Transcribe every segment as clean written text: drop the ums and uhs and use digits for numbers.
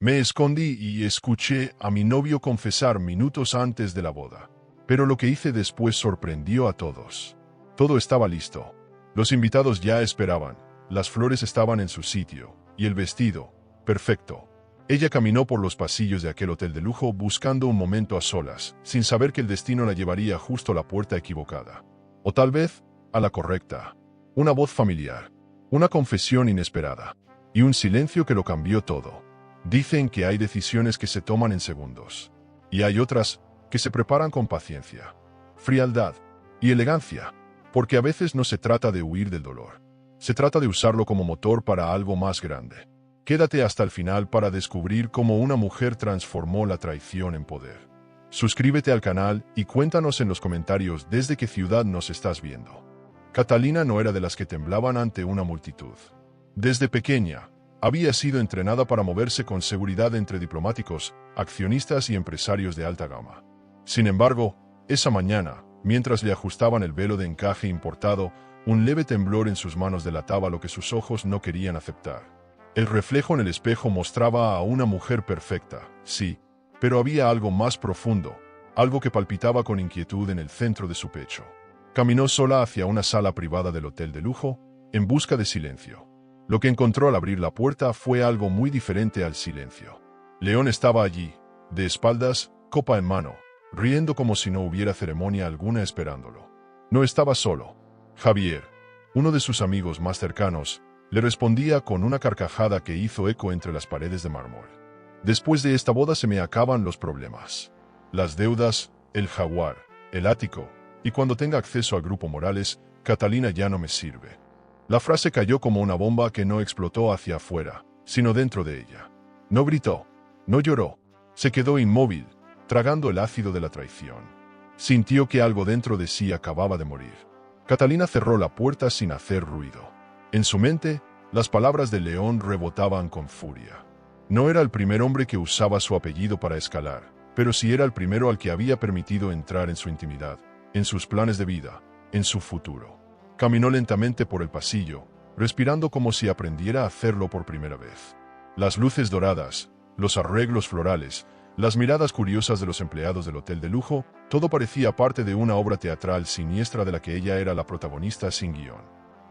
Me escondí y escuché a mi novio confesar minutos antes de la boda. Pero lo que hice después sorprendió a todos. Todo estaba listo. Los invitados ya esperaban, las flores estaban en su sitio, y el vestido, perfecto. Ella caminó por los pasillos de aquel hotel de lujo buscando un momento a solas, sin saber que el destino la llevaría justo a la puerta equivocada. O tal vez, a la correcta. Una voz familiar, una confesión inesperada, y un silencio que lo cambió todo. Dicen que hay decisiones que se toman en segundos, y hay otras que se preparan con paciencia, frialdad y elegancia, porque a veces no se trata de huir del dolor. Se trata de usarlo como motor para algo más grande. Quédate hasta el final para descubrir cómo una mujer transformó la traición en poder. Suscríbete al canal y cuéntanos en los comentarios desde qué ciudad nos estás viendo. Catalina no era de las que temblaban ante una multitud. Desde pequeña, había sido entrenada para moverse con seguridad entre diplomáticos, accionistas y empresarios de alta gama. Sin embargo, esa mañana, mientras le ajustaban el velo de encaje importado, un leve temblor en sus manos delataba lo que sus ojos no querían aceptar. El reflejo en el espejo mostraba a una mujer perfecta, sí, pero había algo más profundo, algo que palpitaba con inquietud en el centro de su pecho. Caminó sola hacia una sala privada del hotel de lujo, en busca de silencio. Lo que encontró al abrir la puerta fue algo muy diferente al silencio. León estaba allí, de espaldas, copa en mano, riendo como si no hubiera ceremonia alguna esperándolo. No estaba solo. Javier, uno de sus amigos más cercanos, le respondía con una carcajada que hizo eco entre las paredes de mármol. Después de esta boda se me acaban los problemas. Las deudas, el jaguar, el ático, y cuando tenga acceso al Grupo Morales, Catalina ya no me sirve. La frase cayó como una bomba que no explotó hacia afuera, sino dentro de ella. No gritó, no lloró, se quedó inmóvil, tragando el ácido de la traición. Sintió que algo dentro de sí acababa de morir. Catalina cerró la puerta sin hacer ruido. En su mente, las palabras de León rebotaban con furia. No era el primer hombre que usaba su apellido para escalar, pero sí era el primero al que había permitido entrar en su intimidad, en sus planes de vida, en su futuro. Caminó lentamente por el pasillo, respirando como si aprendiera a hacerlo por primera vez. Las luces doradas, los arreglos florales, las miradas curiosas de los empleados del hotel de lujo, todo parecía parte de una obra teatral siniestra de la que ella era la protagonista sin guión.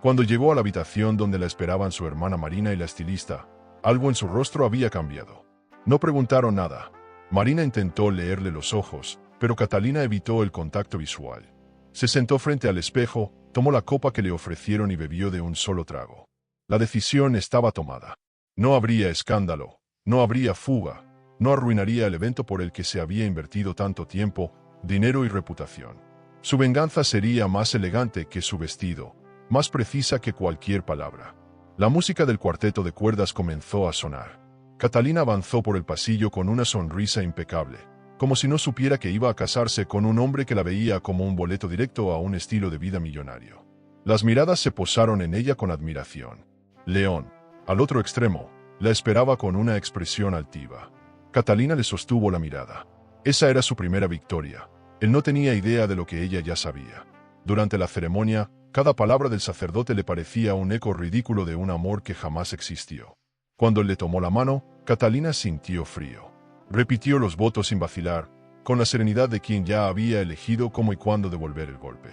Cuando llegó a la habitación donde la esperaban su hermana Marina y la estilista, algo en su rostro había cambiado. No preguntaron nada. Marina intentó leerle los ojos, pero Catalina evitó el contacto visual. Se sentó frente al espejo, tomó la copa que le ofrecieron y bebió de un solo trago. La decisión estaba tomada. No habría escándalo, no habría fuga, no arruinaría el evento por el que se había invertido tanto tiempo, dinero y reputación. Su venganza sería más elegante que su vestido, más precisa que cualquier palabra. La música del cuarteto de cuerdas comenzó a sonar. Catalina avanzó por el pasillo con una sonrisa impecable, como si no supiera que iba a casarse con un hombre que la veía como un boleto directo a un estilo de vida millonario. Las miradas se posaron en ella con admiración. León, al otro extremo, la esperaba con una expresión altiva. Catalina le sostuvo la mirada. Esa era su primera victoria. Él no tenía idea de lo que ella ya sabía. Durante la ceremonia, cada palabra del sacerdote le parecía un eco ridículo de un amor que jamás existió. Cuando él le tomó la mano, Catalina sintió frío. Repitió los votos sin vacilar, con la serenidad de quien ya había elegido cómo y cuándo devolver el golpe.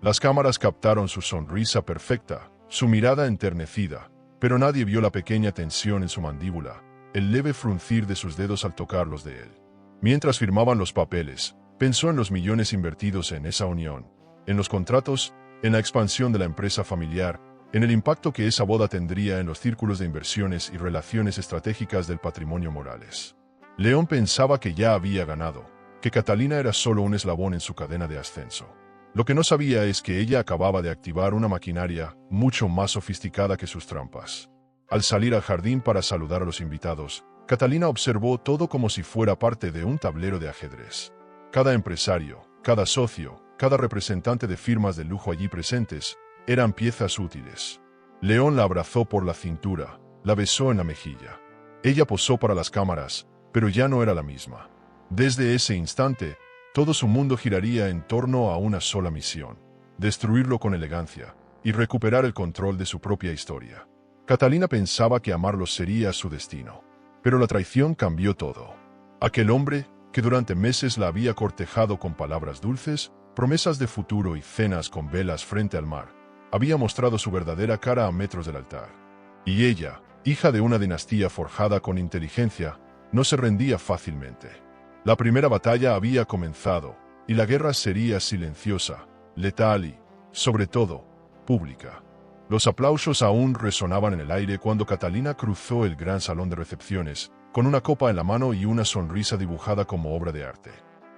Las cámaras captaron su sonrisa perfecta, su mirada enternecida, pero nadie vio la pequeña tensión en su mandíbula, el leve fruncir de sus dedos al tocar los de él. Mientras firmaban los papeles, pensó en los millones invertidos en esa unión, en los contratos, en la expansión de la empresa familiar, en el impacto que esa boda tendría en los círculos de inversiones y relaciones estratégicas del patrimonio Morales. León pensaba que ya había ganado, que Catalina era solo un eslabón en su cadena de ascenso. Lo que no sabía es que ella acababa de activar una maquinaria mucho más sofisticada que sus trampas. Al salir al jardín para saludar a los invitados, Catalina observó todo como si fuera parte de un tablero de ajedrez. Cada empresario, cada socio, cada representante de firmas de lujo allí presentes, eran piezas útiles. León la abrazó por la cintura, la besó en la mejilla. Ella posó para las cámaras, pero ya no era la misma. Desde ese instante, todo su mundo giraría en torno a una sola misión: destruirlo con elegancia y recuperar el control de su propia historia. Catalina pensaba que amarlo sería su destino. Pero la traición cambió todo. Aquel hombre, que durante meses la había cortejado con palabras dulces, promesas de futuro y cenas con velas frente al mar, había mostrado su verdadera cara a metros del altar. Y ella, hija de una dinastía forjada con inteligencia, no se rendía fácilmente. La primera batalla había comenzado, y la guerra sería silenciosa, letal y, sobre todo, pública. Los aplausos aún resonaban en el aire cuando Catalina cruzó el gran salón de recepciones, con una copa en la mano y una sonrisa dibujada como obra de arte.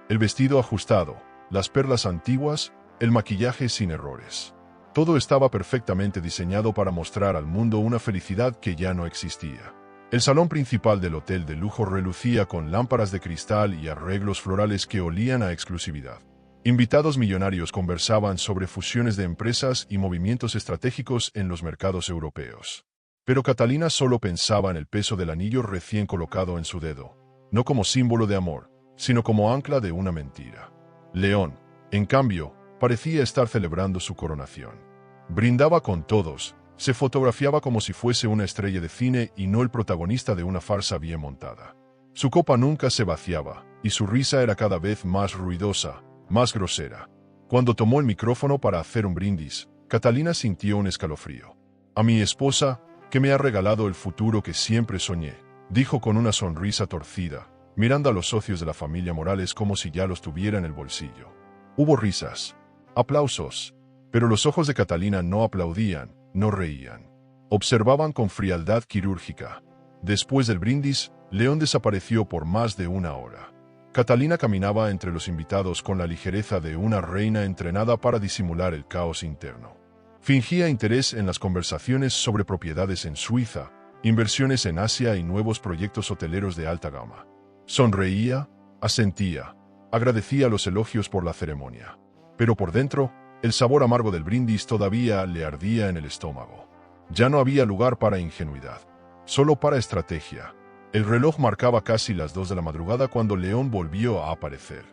El vestido ajustado, las perlas antiguas, el maquillaje sin errores. Todo estaba perfectamente diseñado para mostrar al mundo una felicidad que ya no existía. El salón principal del hotel de lujo relucía con lámparas de cristal y arreglos florales que olían a exclusividad. Invitados millonarios conversaban sobre fusiones de empresas y movimientos estratégicos en los mercados europeos. Pero Catalina solo pensaba en el peso del anillo recién colocado en su dedo, no como símbolo de amor, sino como ancla de una mentira. León, en cambio, parecía estar celebrando su coronación. Brindaba con todos, se fotografiaba como si fuese una estrella de cine y no el protagonista de una farsa bien montada. Su copa nunca se vaciaba, y su risa era cada vez más ruidosa, más grosera. Cuando tomó el micrófono para hacer un brindis, Catalina sintió un escalofrío. «A mi esposa, que me ha regalado el futuro que siempre soñé», dijo con una sonrisa torcida, mirando a los socios de la familia Morales como si ya los tuviera en el bolsillo. Hubo risas, aplausos, pero los ojos de Catalina no aplaudían, no reían. Observaban con frialdad quirúrgica. Después del brindis, León desapareció por más de una hora. Catalina caminaba entre los invitados con la ligereza de una reina entrenada para disimular el caos interno. Fingía interés en las conversaciones sobre propiedades en Suiza, inversiones en Asia y nuevos proyectos hoteleros de alta gama. Sonreía, asentía, agradecía los elogios por la ceremonia. Pero por dentro, el sabor amargo del brindis todavía le ardía en el estómago. Ya no había lugar para ingenuidad, solo para estrategia. El reloj marcaba casi las 2 de la madrugada cuando León volvió a aparecer.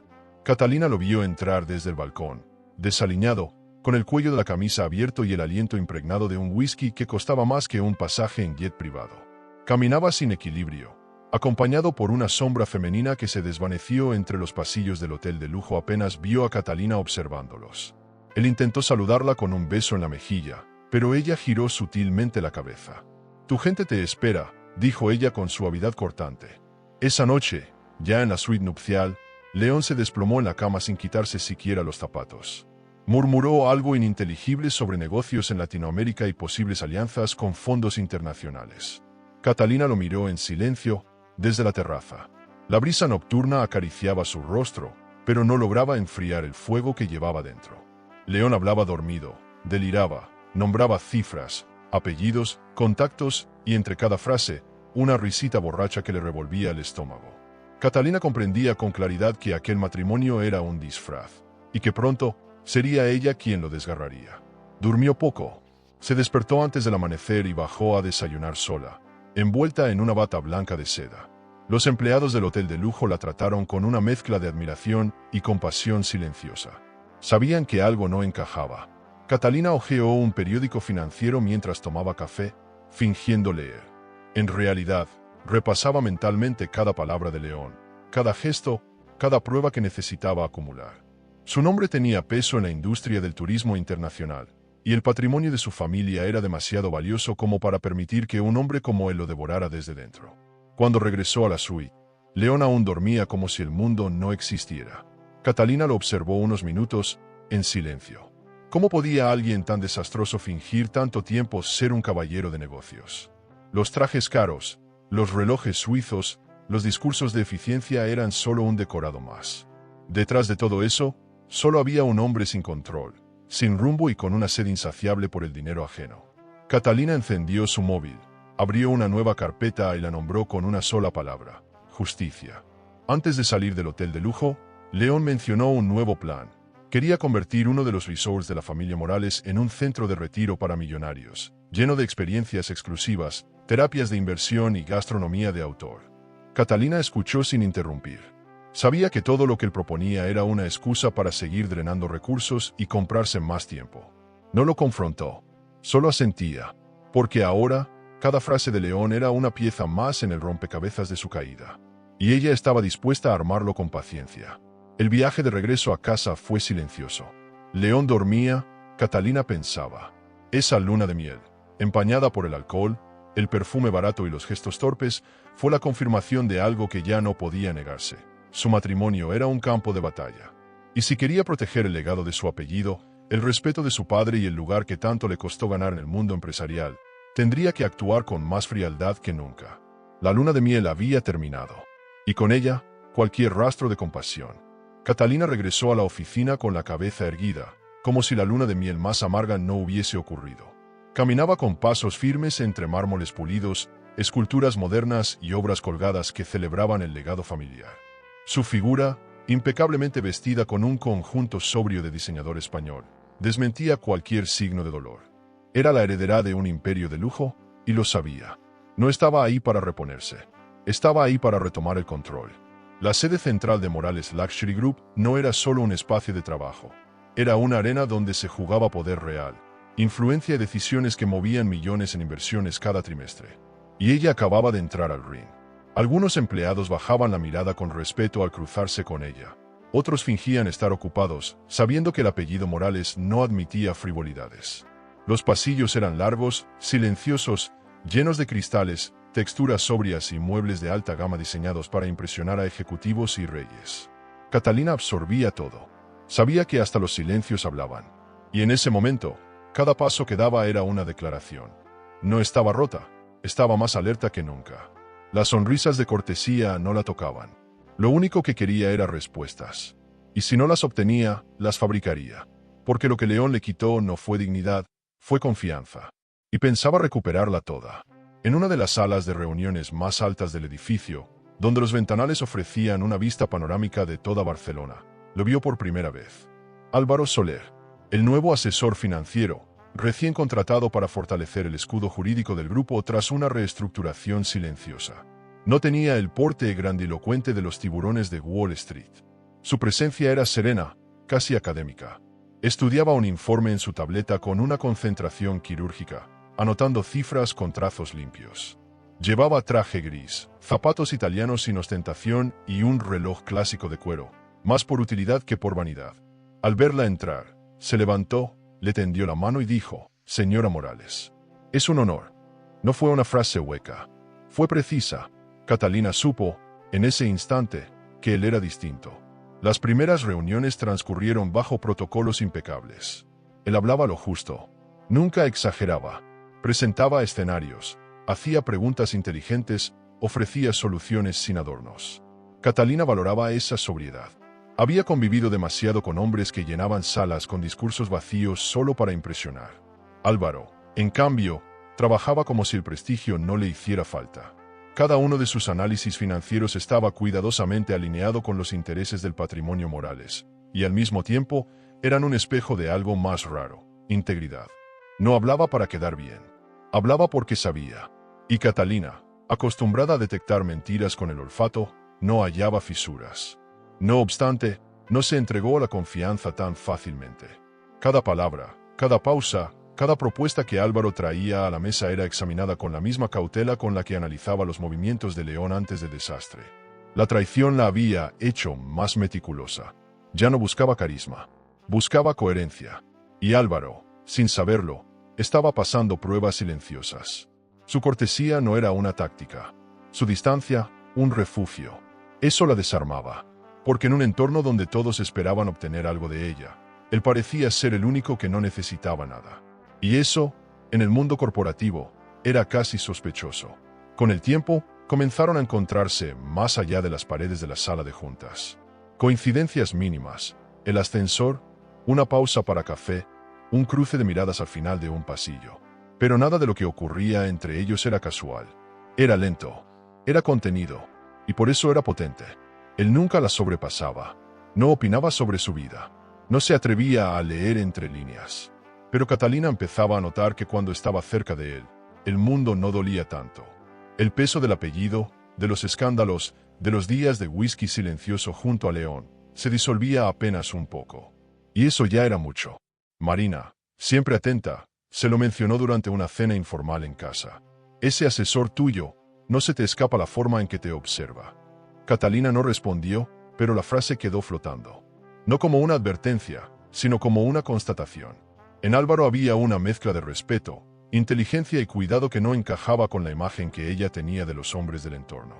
Catalina lo vio entrar desde el balcón, desaliñado, con el cuello de la camisa abierto y el aliento impregnado de un whisky que costaba más que un pasaje en jet privado. Caminaba sin equilibrio, acompañado por una sombra femenina que se desvaneció entre los pasillos del hotel de lujo apenas vio a Catalina observándolos. Él intentó saludarla con un beso en la mejilla, pero ella giró sutilmente la cabeza. «Tu gente te espera», dijo ella con suavidad cortante. Esa noche, ya en la suite nupcial, León se desplomó en la cama sin quitarse siquiera los zapatos. Murmuró algo ininteligible sobre negocios en Latinoamérica y posibles alianzas con fondos internacionales. Catalina lo miró en silencio desde la terraza. La brisa nocturna acariciaba su rostro, pero no lograba enfriar el fuego que llevaba dentro. León hablaba dormido, deliraba, nombraba cifras, apellidos, contactos y entre cada frase, una risita borracha que le revolvía el estómago. Catalina comprendía con claridad que aquel matrimonio era un disfraz, y que pronto sería ella quien lo desgarraría. Durmió poco. Se despertó antes del amanecer y bajó a desayunar sola, envuelta en una bata blanca de seda. Los empleados del hotel de lujo la trataron con una mezcla de admiración y compasión silenciosa. Sabían que algo no encajaba. Catalina hojeó un periódico financiero mientras tomaba café, fingiendo leer. En realidad, repasaba mentalmente cada palabra de León, cada gesto, cada prueba que necesitaba acumular. Su nombre tenía peso en la industria del turismo internacional, y el patrimonio de su familia era demasiado valioso como para permitir que un hombre como él lo devorara desde dentro. Cuando regresó a la suite, León aún dormía como si el mundo no existiera. Catalina lo observó unos minutos, en silencio. ¿Cómo podía alguien tan desastroso fingir tanto tiempo ser un caballero de negocios? Los trajes caros, los relojes suizos, los discursos de eficiencia eran solo un decorado más. Detrás de todo eso, solo había un hombre sin control, sin rumbo y con una sed insaciable por el dinero ajeno. Catalina encendió su móvil, abrió una nueva carpeta y la nombró con una sola palabra: justicia. Antes de salir del hotel de lujo, León mencionó un nuevo plan. Quería convertir uno de los resorts de la familia Morales en un centro de retiro para millonarios, lleno de experiencias exclusivas, terapias de inversión y gastronomía de autor. Catalina escuchó sin interrumpir. Sabía que todo lo que él proponía era una excusa para seguir drenando recursos y comprarse más tiempo. No lo confrontó, solo asentía, porque ahora, Cada frase de León era una pieza más en el rompecabezas de su caída. Y ella estaba dispuesta a armarlo con paciencia. El viaje de regreso a casa fue silencioso. León dormía, Catalina pensaba. Esa luna de miel, empañada por el alcohol, el perfume barato y los gestos torpes, fue la confirmación de algo que ya no podía negarse. Su matrimonio era un campo de batalla. Y si quería proteger el legado de su apellido, el respeto de su padre y el lugar que tanto le costó ganar en el mundo empresarial, tendría que actuar con más frialdad que nunca. La luna de miel había terminado. Y con ella, cualquier rastro de compasión. Catalina regresó a la oficina con la cabeza erguida, como si la luna de miel más amarga no hubiese ocurrido. Caminaba con pasos firmes entre mármoles pulidos, esculturas modernas y obras colgadas que celebraban el legado familiar. Su figura, impecablemente vestida con un conjunto sobrio de diseñador español, desmentía cualquier signo de dolor. Era la heredera de un imperio de lujo, y lo sabía. No estaba ahí para reponerse. Estaba ahí para retomar el control. La sede central de Morales Luxury Group no era solo un espacio de trabajo. Era una arena donde se jugaba poder real, influencia y decisiones que movían millones en inversiones cada trimestre. Y ella acababa de entrar al ring. Algunos empleados bajaban la mirada con respeto al cruzarse con ella. Otros fingían estar ocupados, sabiendo que el apellido Morales no admitía frivolidades. Los pasillos eran largos, silenciosos, llenos de cristales, texturas sobrias y muebles de alta gama diseñados para impresionar a ejecutivos y reyes. Catalina absorbía todo. Sabía que hasta los silencios hablaban. Y en ese momento, cada paso que daba era una declaración. No estaba rota, estaba más alerta que nunca. Las sonrisas de cortesía no la tocaban. Lo único que quería era respuestas. Y si no las obtenía, las fabricaría. Porque lo que León le quitó no fue dignidad, fue confianza. Y pensaba recuperarla toda. En una de las salas de reuniones más altas del edificio, donde los ventanales ofrecían una vista panorámica de toda Barcelona, lo vio por primera vez. Álvaro Soler, el nuevo asesor financiero, recién contratado para fortalecer el escudo jurídico del grupo tras una reestructuración silenciosa. No tenía el porte grandilocuente de los tiburones de Wall Street. Su presencia era serena, casi académica. Estudiaba un informe en su tableta con una concentración quirúrgica, anotando cifras con trazos limpios. Llevaba traje gris, zapatos italianos sin ostentación y un reloj clásico de cuero, más por utilidad que por vanidad. Al verla entrar, se levantó, le tendió la mano y dijo: «Señora Morales, es un honor». No fue una frase hueca. Fue precisa. Catalina supo, en ese instante, que él era distinto. Las primeras reuniones transcurrieron bajo protocolos impecables. Él hablaba lo justo. Nunca exageraba. Presentaba escenarios, hacía preguntas inteligentes, ofrecía soluciones sin adornos. Catalina valoraba esa sobriedad. Había convivido demasiado con hombres que llenaban salas con discursos vacíos solo para impresionar. Álvaro, en cambio, trabajaba como si el prestigio no le hiciera falta. Cada uno de sus análisis financieros estaba cuidadosamente alineado con los intereses del patrimonio Morales, y al mismo tiempo eran un espejo de algo más raro: integridad. No hablaba para quedar bien. Hablaba porque sabía. Y Catalina, acostumbrada a detectar mentiras con el olfato, no hallaba fisuras. No obstante, no se entregó a la confianza tan fácilmente. Cada palabra, cada pausa, cada propuesta que Álvaro traía a la mesa era examinada con la misma cautela con la que analizaba los movimientos de León antes del desastre. La traición la había hecho más meticulosa. Ya no buscaba carisma, buscaba coherencia. Y Álvaro, sin saberlo, estaba pasando pruebas silenciosas. Su cortesía no era una táctica, su distancia, un refugio. Eso la desarmaba, porque en un entorno donde todos esperaban obtener algo de ella, él parecía ser el único que no necesitaba nada. Y eso, en el mundo corporativo, era casi sospechoso. Con el tiempo, comenzaron a encontrarse más allá de las paredes de la sala de juntas. Coincidencias mínimas, el ascensor, una pausa para café, un cruce de miradas al final de un pasillo. Pero nada de lo que ocurría entre ellos era casual. Era lento, era contenido, y por eso era potente. Él nunca la sobrepasaba, no opinaba sobre su vida, no se atrevía a leer entre líneas. Pero Catalina empezaba a notar que cuando estaba cerca de él, el mundo no dolía tanto. El peso del apellido, de los escándalos, de los días de whisky silencioso junto a León, se disolvía apenas un poco. Y eso ya era mucho. Marina, siempre atenta, se lo mencionó durante una cena informal en casa. Ese asesor tuyo, no se te escapa la forma en que te observa. Catalina no respondió, pero la frase quedó flotando. No como una advertencia, sino como una constatación. En Álvaro había una mezcla de respeto, inteligencia y cuidado que no encajaba con la imagen que ella tenía de los hombres del entorno.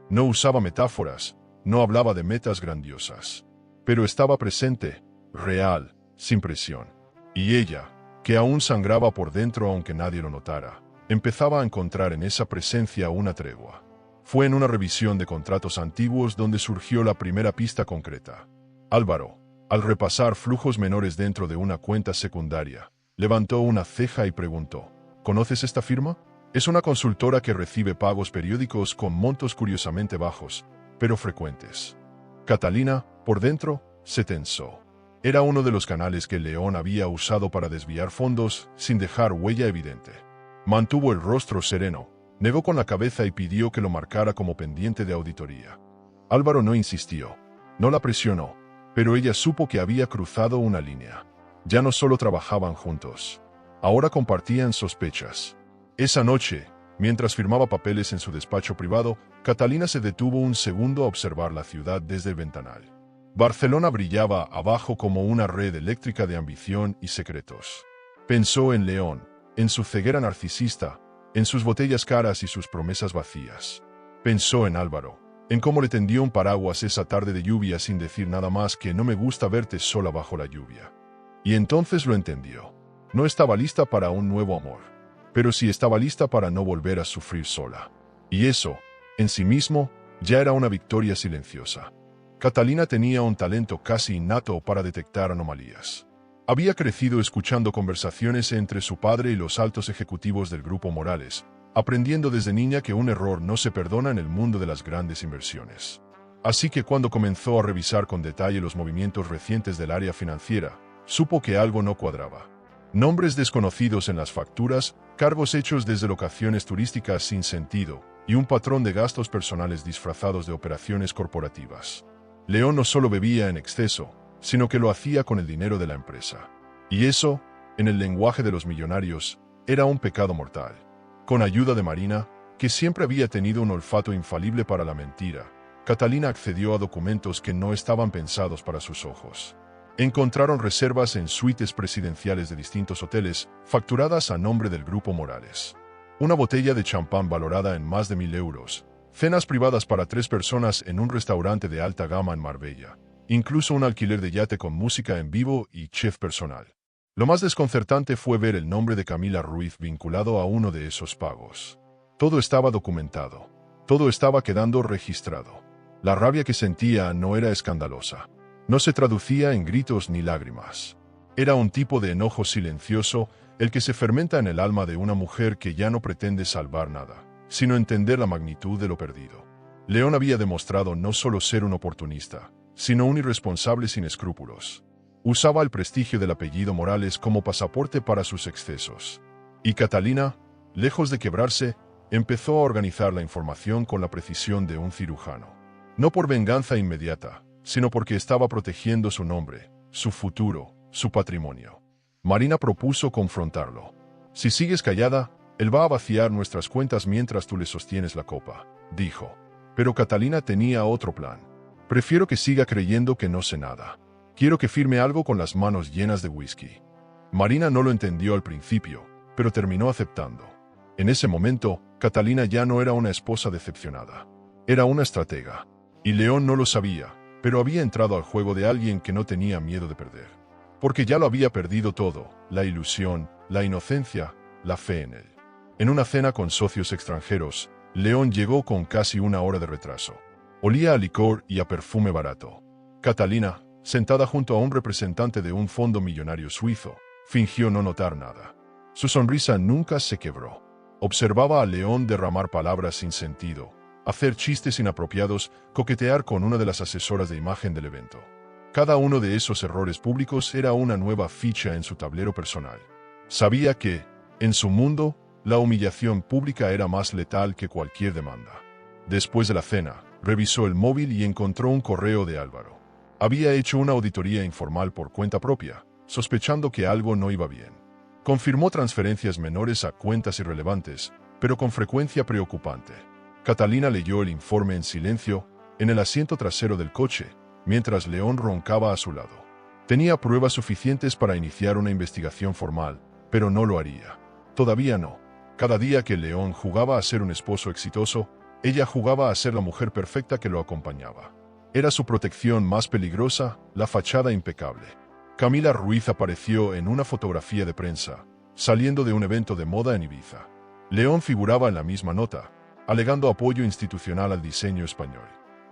No usaba metáforas, no hablaba de metas grandiosas, pero estaba presente, real, sin presión. Y ella, que aún sangraba por dentro aunque nadie lo notara, empezaba a encontrar en esa presencia una tregua. Fue en una revisión de contratos antiguos donde surgió la primera pista concreta. Álvaro, al repasar flujos menores dentro de una cuenta secundaria, levantó una ceja y preguntó: ¿conoces esta firma? Es una consultora que recibe pagos periódicos con montos curiosamente bajos, pero frecuentes. Catalina, por dentro, se tensó. Era uno de los canales que León había usado para desviar fondos sin dejar huella evidente. Mantuvo el rostro sereno, negó con la cabeza y pidió que lo marcara como pendiente de auditoría. Álvaro no insistió, no la presionó, pero ella supo que había cruzado una línea. Ya no solo trabajaban juntos, ahora compartían sospechas. Esa noche, mientras firmaba papeles en su despacho privado, Catalina se detuvo un segundo a observar la ciudad desde el ventanal. Barcelona brillaba abajo como una red eléctrica de ambición y secretos. Pensó en León, en su ceguera narcisista, en sus botellas caras y sus promesas vacías. Pensó en Álvaro, en cómo le tendió un paraguas esa tarde de lluvia sin decir nada más que no me gusta verte sola bajo la lluvia. Y entonces lo entendió. No estaba lista para un nuevo amor, pero sí estaba lista para no volver a sufrir sola. Y eso, en sí mismo, ya era una victoria silenciosa. Catalina tenía un talento casi innato para detectar anomalías. Había crecido escuchando conversaciones entre su padre y los altos ejecutivos del Grupo Morales, aprendiendo desde niña que un error no se perdona en el mundo de las grandes inversiones. Así que cuando comenzó a revisar con detalle los movimientos recientes del área financiera, supo que algo no cuadraba. Nombres desconocidos en las facturas, cargos hechos desde locaciones turísticas sin sentido, y un patrón de gastos personales disfrazados de operaciones corporativas. León no solo bebía en exceso, sino que lo hacía con el dinero de la empresa. Y eso, en el lenguaje de los millonarios, era un pecado mortal. Con ayuda de Marina, que siempre había tenido un olfato infalible para la mentira, Catalina accedió a documentos que no estaban pensados para sus ojos. Encontraron reservas en suites presidenciales de distintos hoteles, facturadas a nombre del Grupo Morales. Una botella de champán valorada en más de 1.000 euros, cenas privadas para 3 personas en un restaurante de alta gama en Marbella, incluso un alquiler de yate con música en vivo y chef personal. Lo más desconcertante fue ver el nombre de Camila Ruiz vinculado a uno de esos pagos. Todo estaba documentado. Todo estaba quedando registrado. La rabia que sentía no era escandalosa. No se traducía en gritos ni lágrimas. Era un tipo de enojo silencioso, el que se fermenta en el alma de una mujer que ya no pretende salvar nada, sino entender la magnitud de lo perdido. León había demostrado no solo ser un oportunista, sino un irresponsable sin escrúpulos. Usaba el prestigio del apellido Morales como pasaporte para sus excesos. Y Catalina, lejos de quebrarse, empezó a organizar la información con la precisión de un cirujano. No por venganza inmediata, sino porque estaba protegiendo su nombre, su futuro, su patrimonio. Marina propuso confrontarlo. Si sigues callada, él va a vaciar nuestras cuentas mientras tú le sostienes la copa, dijo. Pero Catalina tenía otro plan. Prefiero que siga creyendo que no sé nada. Quiero que firme algo con las manos llenas de whisky. Marina no lo entendió al principio, pero terminó aceptando. En ese momento, Catalina ya no era una esposa decepcionada. Era una estratega. Y León no lo sabía, pero había entrado al juego de alguien que no tenía miedo de perder. Porque ya lo había perdido todo, la ilusión, la inocencia, la fe en él. En una cena con socios extranjeros, León llegó con casi 1 hora de retraso. Olía a licor y a perfume barato. Catalina, sentada junto a un representante de un fondo millonario suizo, fingió no notar nada. Su sonrisa nunca se quebró. Observaba a León derramar palabras sin sentido, hacer chistes inapropiados, coquetear con una de las asesoras de imagen del evento. Cada uno de esos errores públicos era una nueva ficha en su tablero personal. Sabía que, en su mundo, la humillación pública era más letal que cualquier demanda. Después de la cena, revisó el móvil y encontró un correo de Álvaro. Había hecho una auditoría informal por cuenta propia, sospechando que algo no iba bien. Confirmó transferencias menores a cuentas irrelevantes, pero con frecuencia preocupante. Catalina leyó el informe en silencio, en el asiento trasero del coche, mientras León roncaba a su lado. Tenía pruebas suficientes para iniciar una investigación formal, pero no lo haría. Todavía no. Cada día que León jugaba a ser un esposo exitoso, ella jugaba a ser la mujer perfecta que lo acompañaba. Era su protección más peligrosa, la fachada impecable. Camila Ruiz apareció en una fotografía de prensa, saliendo de un evento de moda en Ibiza. León figuraba en la misma nota, alegando apoyo institucional al diseño español.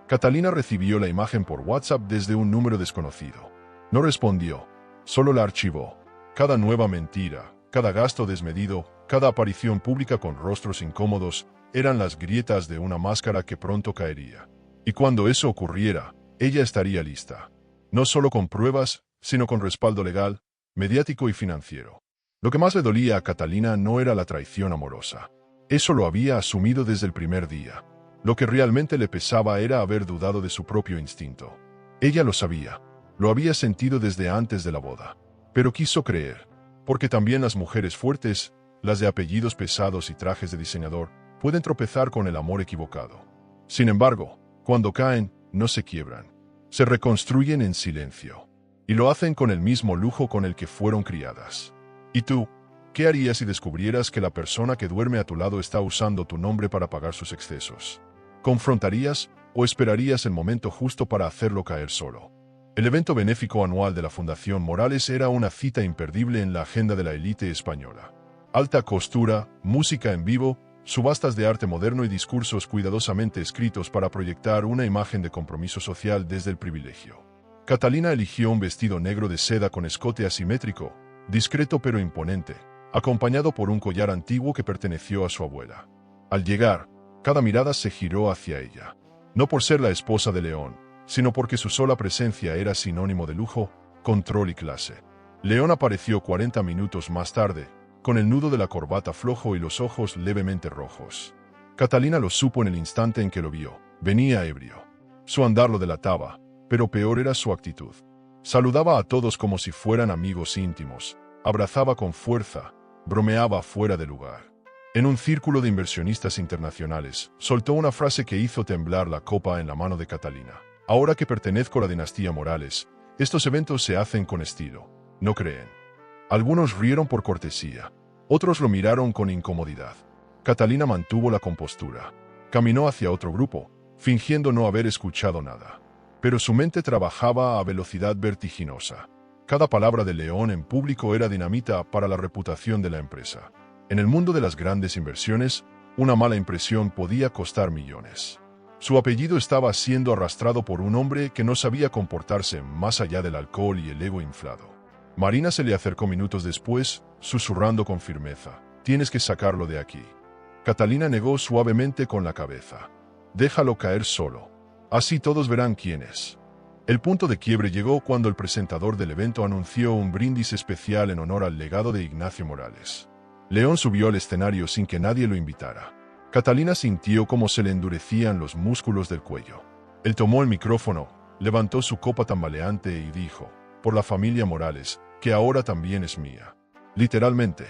Catalina recibió la imagen por WhatsApp desde un número desconocido. No respondió, solo la archivó. Cada nueva mentira, cada gasto desmedido, cada aparición pública con rostros incómodos, eran las grietas de una máscara que pronto caería. Y cuando eso ocurriera, ella estaría lista. No solo con pruebas, sino con respaldo legal, mediático y financiero. Lo que más le dolía a Catalina no era la traición amorosa. Eso lo había asumido desde el primer día. Lo que realmente le pesaba era haber dudado de su propio instinto. Ella lo sabía, lo había sentido desde antes de la boda. Pero quiso creer, porque también las mujeres fuertes, las de apellidos pesados y trajes de diseñador, pueden tropezar con el amor equivocado. Sin embargo, cuando caen, no se quiebran. Se reconstruyen en silencio. Y lo hacen con el mismo lujo con el que fueron criadas. ¿Y tú? ¿Qué harías si descubrieras que la persona que duerme a tu lado está usando tu nombre para pagar sus excesos? ¿Confrontarías o esperarías el momento justo para hacerlo caer solo? El evento benéfico anual de la Fundación Morales era una cita imperdible en la agenda de la élite española. Alta costura, música en vivo, subastas de arte moderno y discursos cuidadosamente escritos para proyectar una imagen de compromiso social desde el privilegio. Catalina eligió un vestido negro de seda con escote asimétrico, discreto pero imponente, acompañado por un collar antiguo que perteneció a su abuela. Al llegar, cada mirada se giró hacia ella. No por ser la esposa de León, sino porque su sola presencia era sinónimo de lujo, control y clase. León apareció 40 minutos más tarde, con el nudo de la corbata flojo y los ojos levemente rojos. Catalina lo supo en el instante en que lo vio. Venía ebrio. Su andar lo delataba, pero peor era su actitud. Saludaba a todos como si fueran amigos íntimos, abrazaba con fuerza, bromeaba fuera de lugar. En un círculo de inversionistas internacionales, soltó una frase que hizo temblar la copa en la mano de Catalina. Ahora que pertenezco a la dinastía Morales, estos eventos se hacen con estilo, ¿no creen? Algunos rieron por cortesía, otros lo miraron con incomodidad. Catalina mantuvo la compostura. Caminó hacia otro grupo, fingiendo no haber escuchado nada. Pero su mente trabajaba a velocidad vertiginosa. Cada palabra de León en público era dinamita para la reputación de la empresa. En el mundo de las grandes inversiones, una mala impresión podía costar millones. Su apellido estaba siendo arrastrado por un hombre que no sabía comportarse más allá del alcohol y el ego inflado. Marina se le acercó minutos después, susurrando con firmeza: «Tienes que sacarlo de aquí». Catalina negó suavemente con la cabeza. «Déjalo caer solo. Así todos verán quién es». El punto de quiebre llegó cuando el presentador del evento anunció un brindis especial en honor al legado de Ignacio Morales. León subió al escenario sin que nadie lo invitara. Catalina sintió cómo se le endurecían los músculos del cuello. Él tomó el micrófono, levantó su copa tambaleante y dijo: «Por la familia Morales, que ahora también es mía». Literalmente.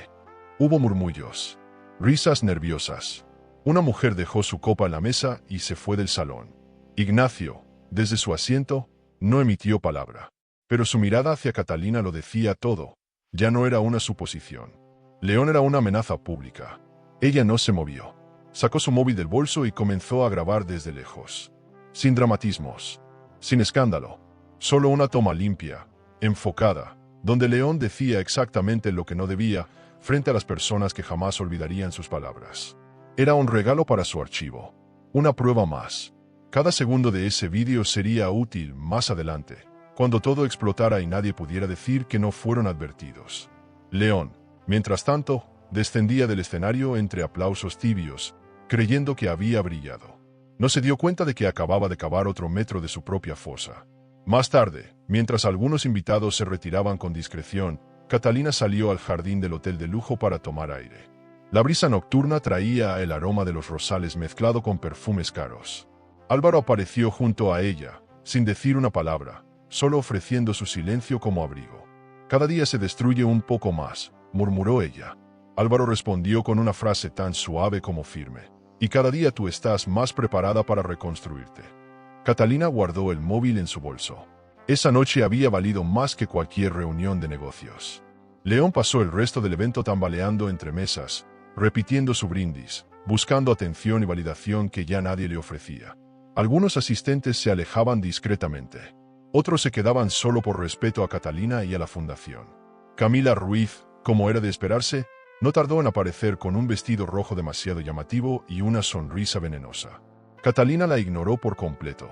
Hubo murmullos, risas nerviosas. Una mujer dejó su copa en la mesa y se fue del salón. Ignacio, desde su asiento, no emitió palabra. Pero su mirada hacia Catalina lo decía todo. Ya no era una suposición. León era una amenaza pública. Ella no se movió. Sacó su móvil del bolso y comenzó a grabar desde lejos. Sin dramatismos. Sin escándalo. Solo una toma limpia, enfocada, donde León decía exactamente lo que no debía frente a las personas que jamás olvidarían sus palabras. Era un regalo para su archivo. Una prueba más. Cada segundo de ese vídeo sería útil más adelante, cuando todo explotara y nadie pudiera decir que no fueron advertidos. León, mientras tanto, descendía del escenario entre aplausos tibios, creyendo que había brillado. No se dio cuenta de que acababa de cavar otro metro de su propia fosa. Más tarde, mientras algunos invitados se retiraban con discreción, Catalina salió al jardín del hotel de lujo para tomar aire. La brisa nocturna traía el aroma de los rosales mezclado con perfumes caros. Álvaro apareció junto a ella, sin decir una palabra, solo ofreciendo su silencio como abrigo. «Cada día se destruye un poco más», murmuró ella. Álvaro respondió con una frase tan suave como firme. Y cada día tú estás más preparada para reconstruirte. Catalina guardó el móvil en su bolso. Esa noche había valido más que cualquier reunión de negocios. León pasó el resto del evento tambaleando entre mesas, repitiendo su brindis, buscando atención y validación que ya nadie le ofrecía. Algunos asistentes se alejaban discretamente. Otros se quedaban solo por respeto a Catalina y a la fundación. Camila Ruiz, como era de esperarse, no tardó en aparecer con un vestido rojo demasiado llamativo y una sonrisa venenosa. Catalina la ignoró por completo.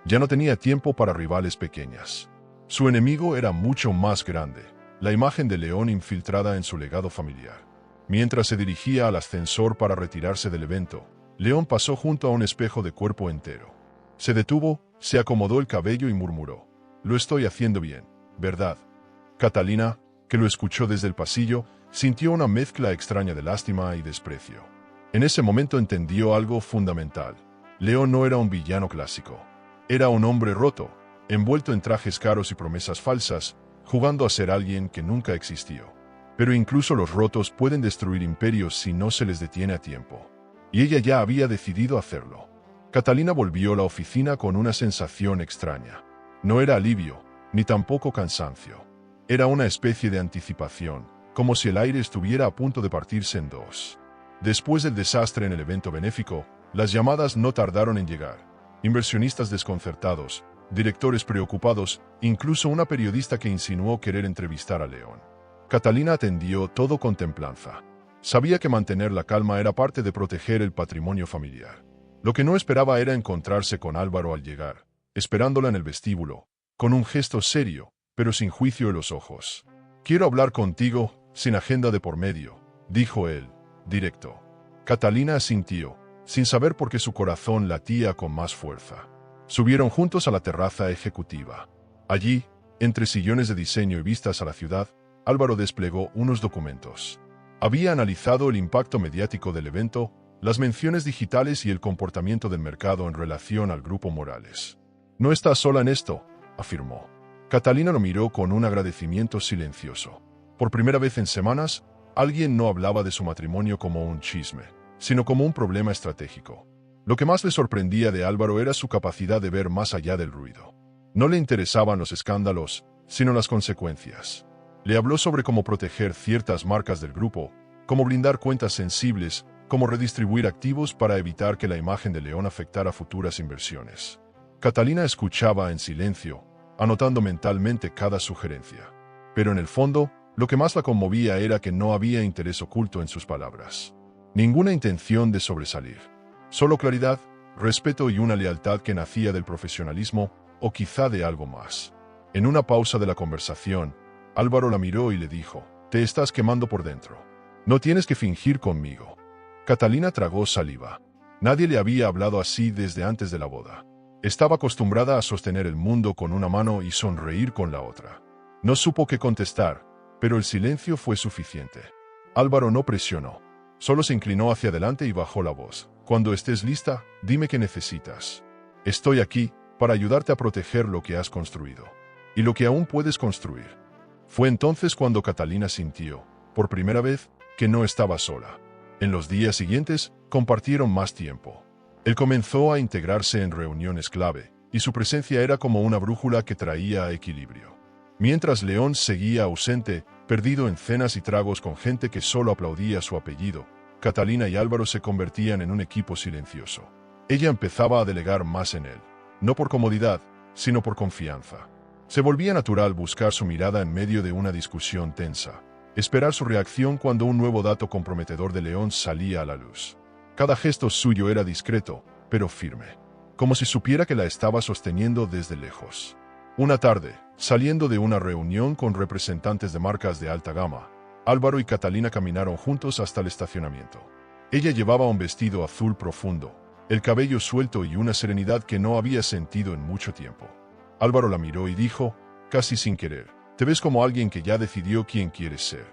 Ya no tenía tiempo para rivales pequeñas. Su enemigo era mucho más grande, la imagen de León infiltrada en su legado familiar. Mientras se dirigía al ascensor para retirarse del evento, León pasó junto a un espejo de cuerpo entero. Se detuvo, se acomodó el cabello y murmuró: «Lo estoy haciendo bien, ¿verdad?» Catalina, que lo escuchó desde el pasillo, sintió una mezcla extraña de lástima y desprecio. En ese momento entendió algo fundamental. León no era un villano clásico. Era un hombre roto, envuelto en trajes caros y promesas falsas, jugando a ser alguien que nunca existió. Pero incluso los rotos pueden destruir imperios si no se les detiene a tiempo. Y ella ya había decidido hacerlo. Catalina volvió a la oficina con una sensación extraña. No era alivio, ni tampoco cansancio. Era una especie de anticipación, como si el aire estuviera a punto de partirse en dos. Después del desastre en el evento benéfico, las llamadas no tardaron en llegar. Inversionistas desconcertados, directores preocupados, incluso una periodista que insinuó querer entrevistar a León. Catalina atendió todo con templanza. Sabía que mantener la calma era parte de proteger el patrimonio familiar. Lo que no esperaba era encontrarse con Álvaro al llegar, esperándola en el vestíbulo, con un gesto serio, pero sin juicio en los ojos. «Quiero hablar contigo, sin agenda de por medio», dijo él, directo. Catalina asintió, sin saber por qué su corazón latía con más fuerza. Subieron juntos a la terraza ejecutiva. Allí, entre sillones de diseño y vistas a la ciudad, Álvaro desplegó unos documentos. Había analizado el impacto mediático del evento, las menciones digitales y el comportamiento del mercado en relación al grupo Morales. «No estás sola en esto», afirmó. Catalina lo miró con un agradecimiento silencioso. Por primera vez en semanas, alguien no hablaba de su matrimonio como un chisme, sino como un problema estratégico. Lo que más le sorprendía de Álvaro era su capacidad de ver más allá del ruido. No le interesaban los escándalos, sino las consecuencias. Le habló sobre cómo proteger ciertas marcas del grupo, cómo blindar cuentas sensibles, cómo redistribuir activos para evitar que la imagen de León afectara futuras inversiones. Catalina escuchaba en silencio, anotando mentalmente cada sugerencia. Pero en el fondo, lo que más la conmovía era que no había interés oculto en sus palabras. Ninguna intención de sobresalir. Solo claridad, respeto y una lealtad que nacía del profesionalismo, o quizá de algo más. En una pausa de la conversación, Álvaro la miró y le dijo: «Te estás quemando por dentro. No tienes que fingir conmigo». Catalina tragó saliva. Nadie le había hablado así desde antes de la boda. Estaba acostumbrada a sostener el mundo con una mano y sonreír con la otra. No supo qué contestar, pero el silencio fue suficiente. Álvaro no presionó. Solo se inclinó hacia adelante y bajó la voz. «Cuando estés lista, dime qué necesitas. Estoy aquí para ayudarte a proteger lo que has construido. Y lo que aún puedes construir». Fue entonces cuando Catalina sintió, por primera vez, que no estaba sola. En los días siguientes, compartieron más tiempo. Él comenzó a integrarse en reuniones clave, y su presencia era como una brújula que traía equilibrio. Mientras León seguía ausente, perdido en cenas y tragos con gente que solo aplaudía su apellido, Catalina y Álvaro se convertían en un equipo silencioso. Ella empezaba a delegar más en él, no por comodidad, sino por confianza. Se volvía natural buscar su mirada en medio de una discusión tensa, esperar su reacción cuando un nuevo dato comprometedor de León salía a la luz. Cada gesto suyo era discreto, pero firme, como si supiera que la estaba sosteniendo desde lejos. Una tarde, saliendo de una reunión con representantes de marcas de alta gama, Álvaro y Catalina caminaron juntos hasta el estacionamiento. Ella llevaba un vestido azul profundo, el cabello suelto y una serenidad que no había sentido en mucho tiempo. Álvaro la miró y dijo, casi sin querer: «Te ves como alguien que ya decidió quién quieres ser».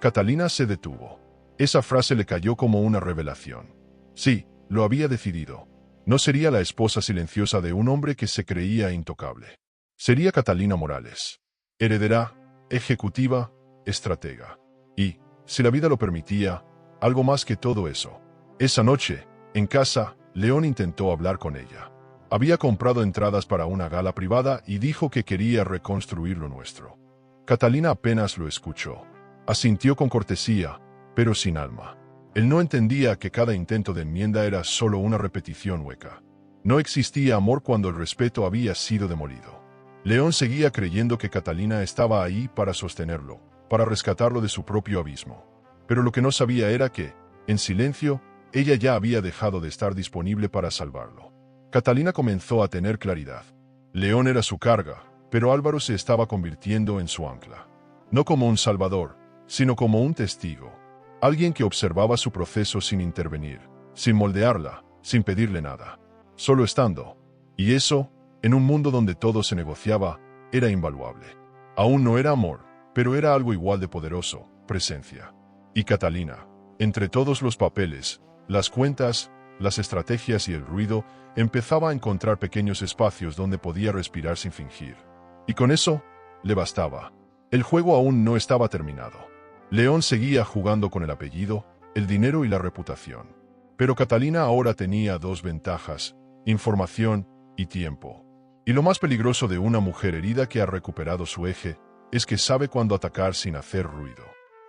Catalina se detuvo. Esa frase le cayó como una revelación. Sí, lo había decidido. No sería la esposa silenciosa de un hombre que se creía intocable. Sería Catalina Morales. Heredera, ejecutiva, estratega. Y, si la vida lo permitía, algo más que todo eso. Esa noche, en casa, León intentó hablar con ella. Había comprado entradas para una gala privada y dijo que quería reconstruir lo nuestro. Catalina apenas lo escuchó. Asintió con cortesía, pero sin alma. Él no entendía que cada intento de enmienda era solo una repetición hueca. No existía amor cuando el respeto había sido demolido. León seguía creyendo que Catalina estaba ahí para sostenerlo, para rescatarlo de su propio abismo. Pero lo que no sabía era que, en silencio, ella ya había dejado de estar disponible para salvarlo. Catalina comenzó a tener claridad. León era su carga, pero Álvaro se estaba convirtiendo en su ancla. No como un salvador, sino como un testigo. Alguien que observaba su proceso sin intervenir, sin moldearla, sin pedirle nada. Solo estando. Y eso, en un mundo donde todo se negociaba, era invaluable. Aún no era amor, pero era algo igual de poderoso, presencia. Y Catalina, entre todos los papeles, las cuentas, las estrategias y el ruido, empezaba a encontrar pequeños espacios donde podía respirar sin fingir. Y con eso, le bastaba. El juego aún no estaba terminado. León seguía jugando con el apellido, el dinero y la reputación. Pero Catalina ahora tenía dos ventajas: información y tiempo. Y lo más peligroso de una mujer herida que ha recuperado su eje es que sabe cuándo atacar sin hacer ruido.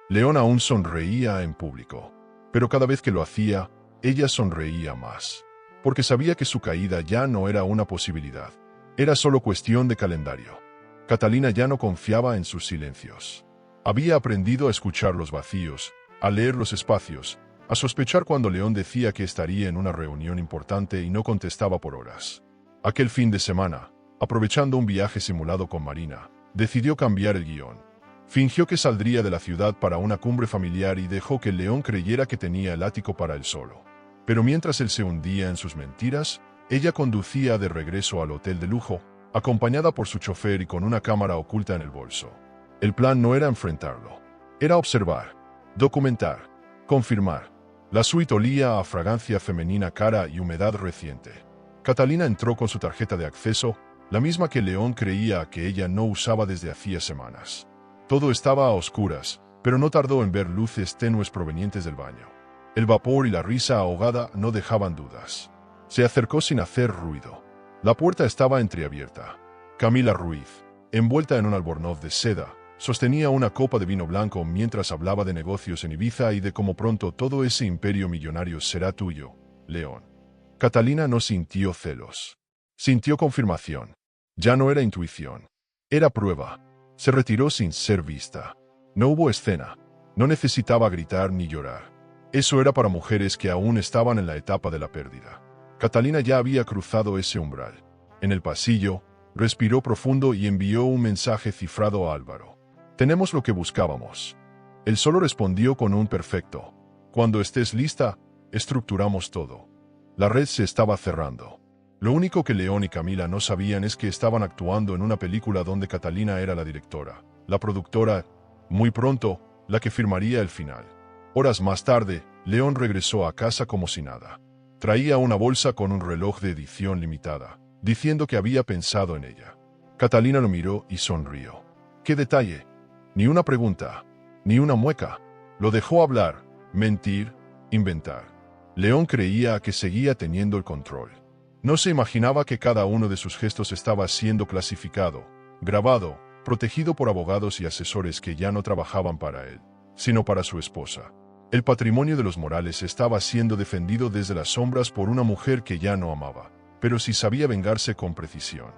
León aún sonreía en público, pero cada vez que lo hacía, ella sonreía más, porque sabía que su caída ya no era una posibilidad, era solo cuestión de calendario. Catalina ya no confiaba en sus silencios. Había aprendido a escuchar los vacíos, a leer los espacios, a sospechar cuando León decía que estaría en una reunión importante y no contestaba por horas. Aquel fin de semana, aprovechando un viaje simulado con Marina, decidió cambiar el guión. Fingió que saldría de la ciudad para una cumbre familiar y dejó que León creyera que tenía el ático para él solo. Pero mientras él se hundía en sus mentiras, ella conducía de regreso al hotel de lujo, acompañada por su chofer y con una cámara oculta en el bolso. El plan no era enfrentarlo, era observar, documentar, confirmar. La suite olía a fragancia femenina cara y humedad reciente. Catalina entró con su tarjeta de acceso, la misma que León creía que ella no usaba desde hacía semanas. Todo estaba a oscuras, pero no tardó en ver luces tenues provenientes del baño. El vapor y la risa ahogada no dejaban dudas. Se acercó sin hacer ruido. La puerta estaba entreabierta. Camila Ruiz, envuelta en un albornoz de seda, sostenía una copa de vino blanco mientras hablaba de negocios en Ibiza y de cómo pronto todo ese imperio millonario será tuyo, León. Catalina no sintió celos. Sintió confirmación. Ya no era intuición. Era prueba. Se retiró sin ser vista. No hubo escena. No necesitaba gritar ni llorar. Eso era para mujeres que aún estaban en la etapa de la pérdida. Catalina ya había cruzado ese umbral. En el pasillo, respiró profundo y envió un mensaje cifrado a Álvaro. Tenemos lo que buscábamos. Él solo respondió con un perfecto. Cuando estés lista, estructuramos todo. La red se estaba cerrando. Lo único que León y Camila no sabían es que estaban actuando en una película donde Catalina era la directora, la productora, muy pronto, la que firmaría el final. Horas más tarde, León regresó a casa como si nada. Traía una bolsa con un reloj de edición limitada, diciendo que había pensado en ella. Catalina lo miró y sonrió. ¡Qué detalle! Ni una pregunta, ni una mueca. Lo dejó hablar, mentir, inventar. León creía que seguía teniendo el control. No se imaginaba que cada uno de sus gestos estaba siendo clasificado, grabado, protegido por abogados y asesores que ya no trabajaban para él, sino para su esposa. El patrimonio de los Morales estaba siendo defendido desde las sombras por una mujer que ya no amaba, pero sí sabía vengarse con precisión.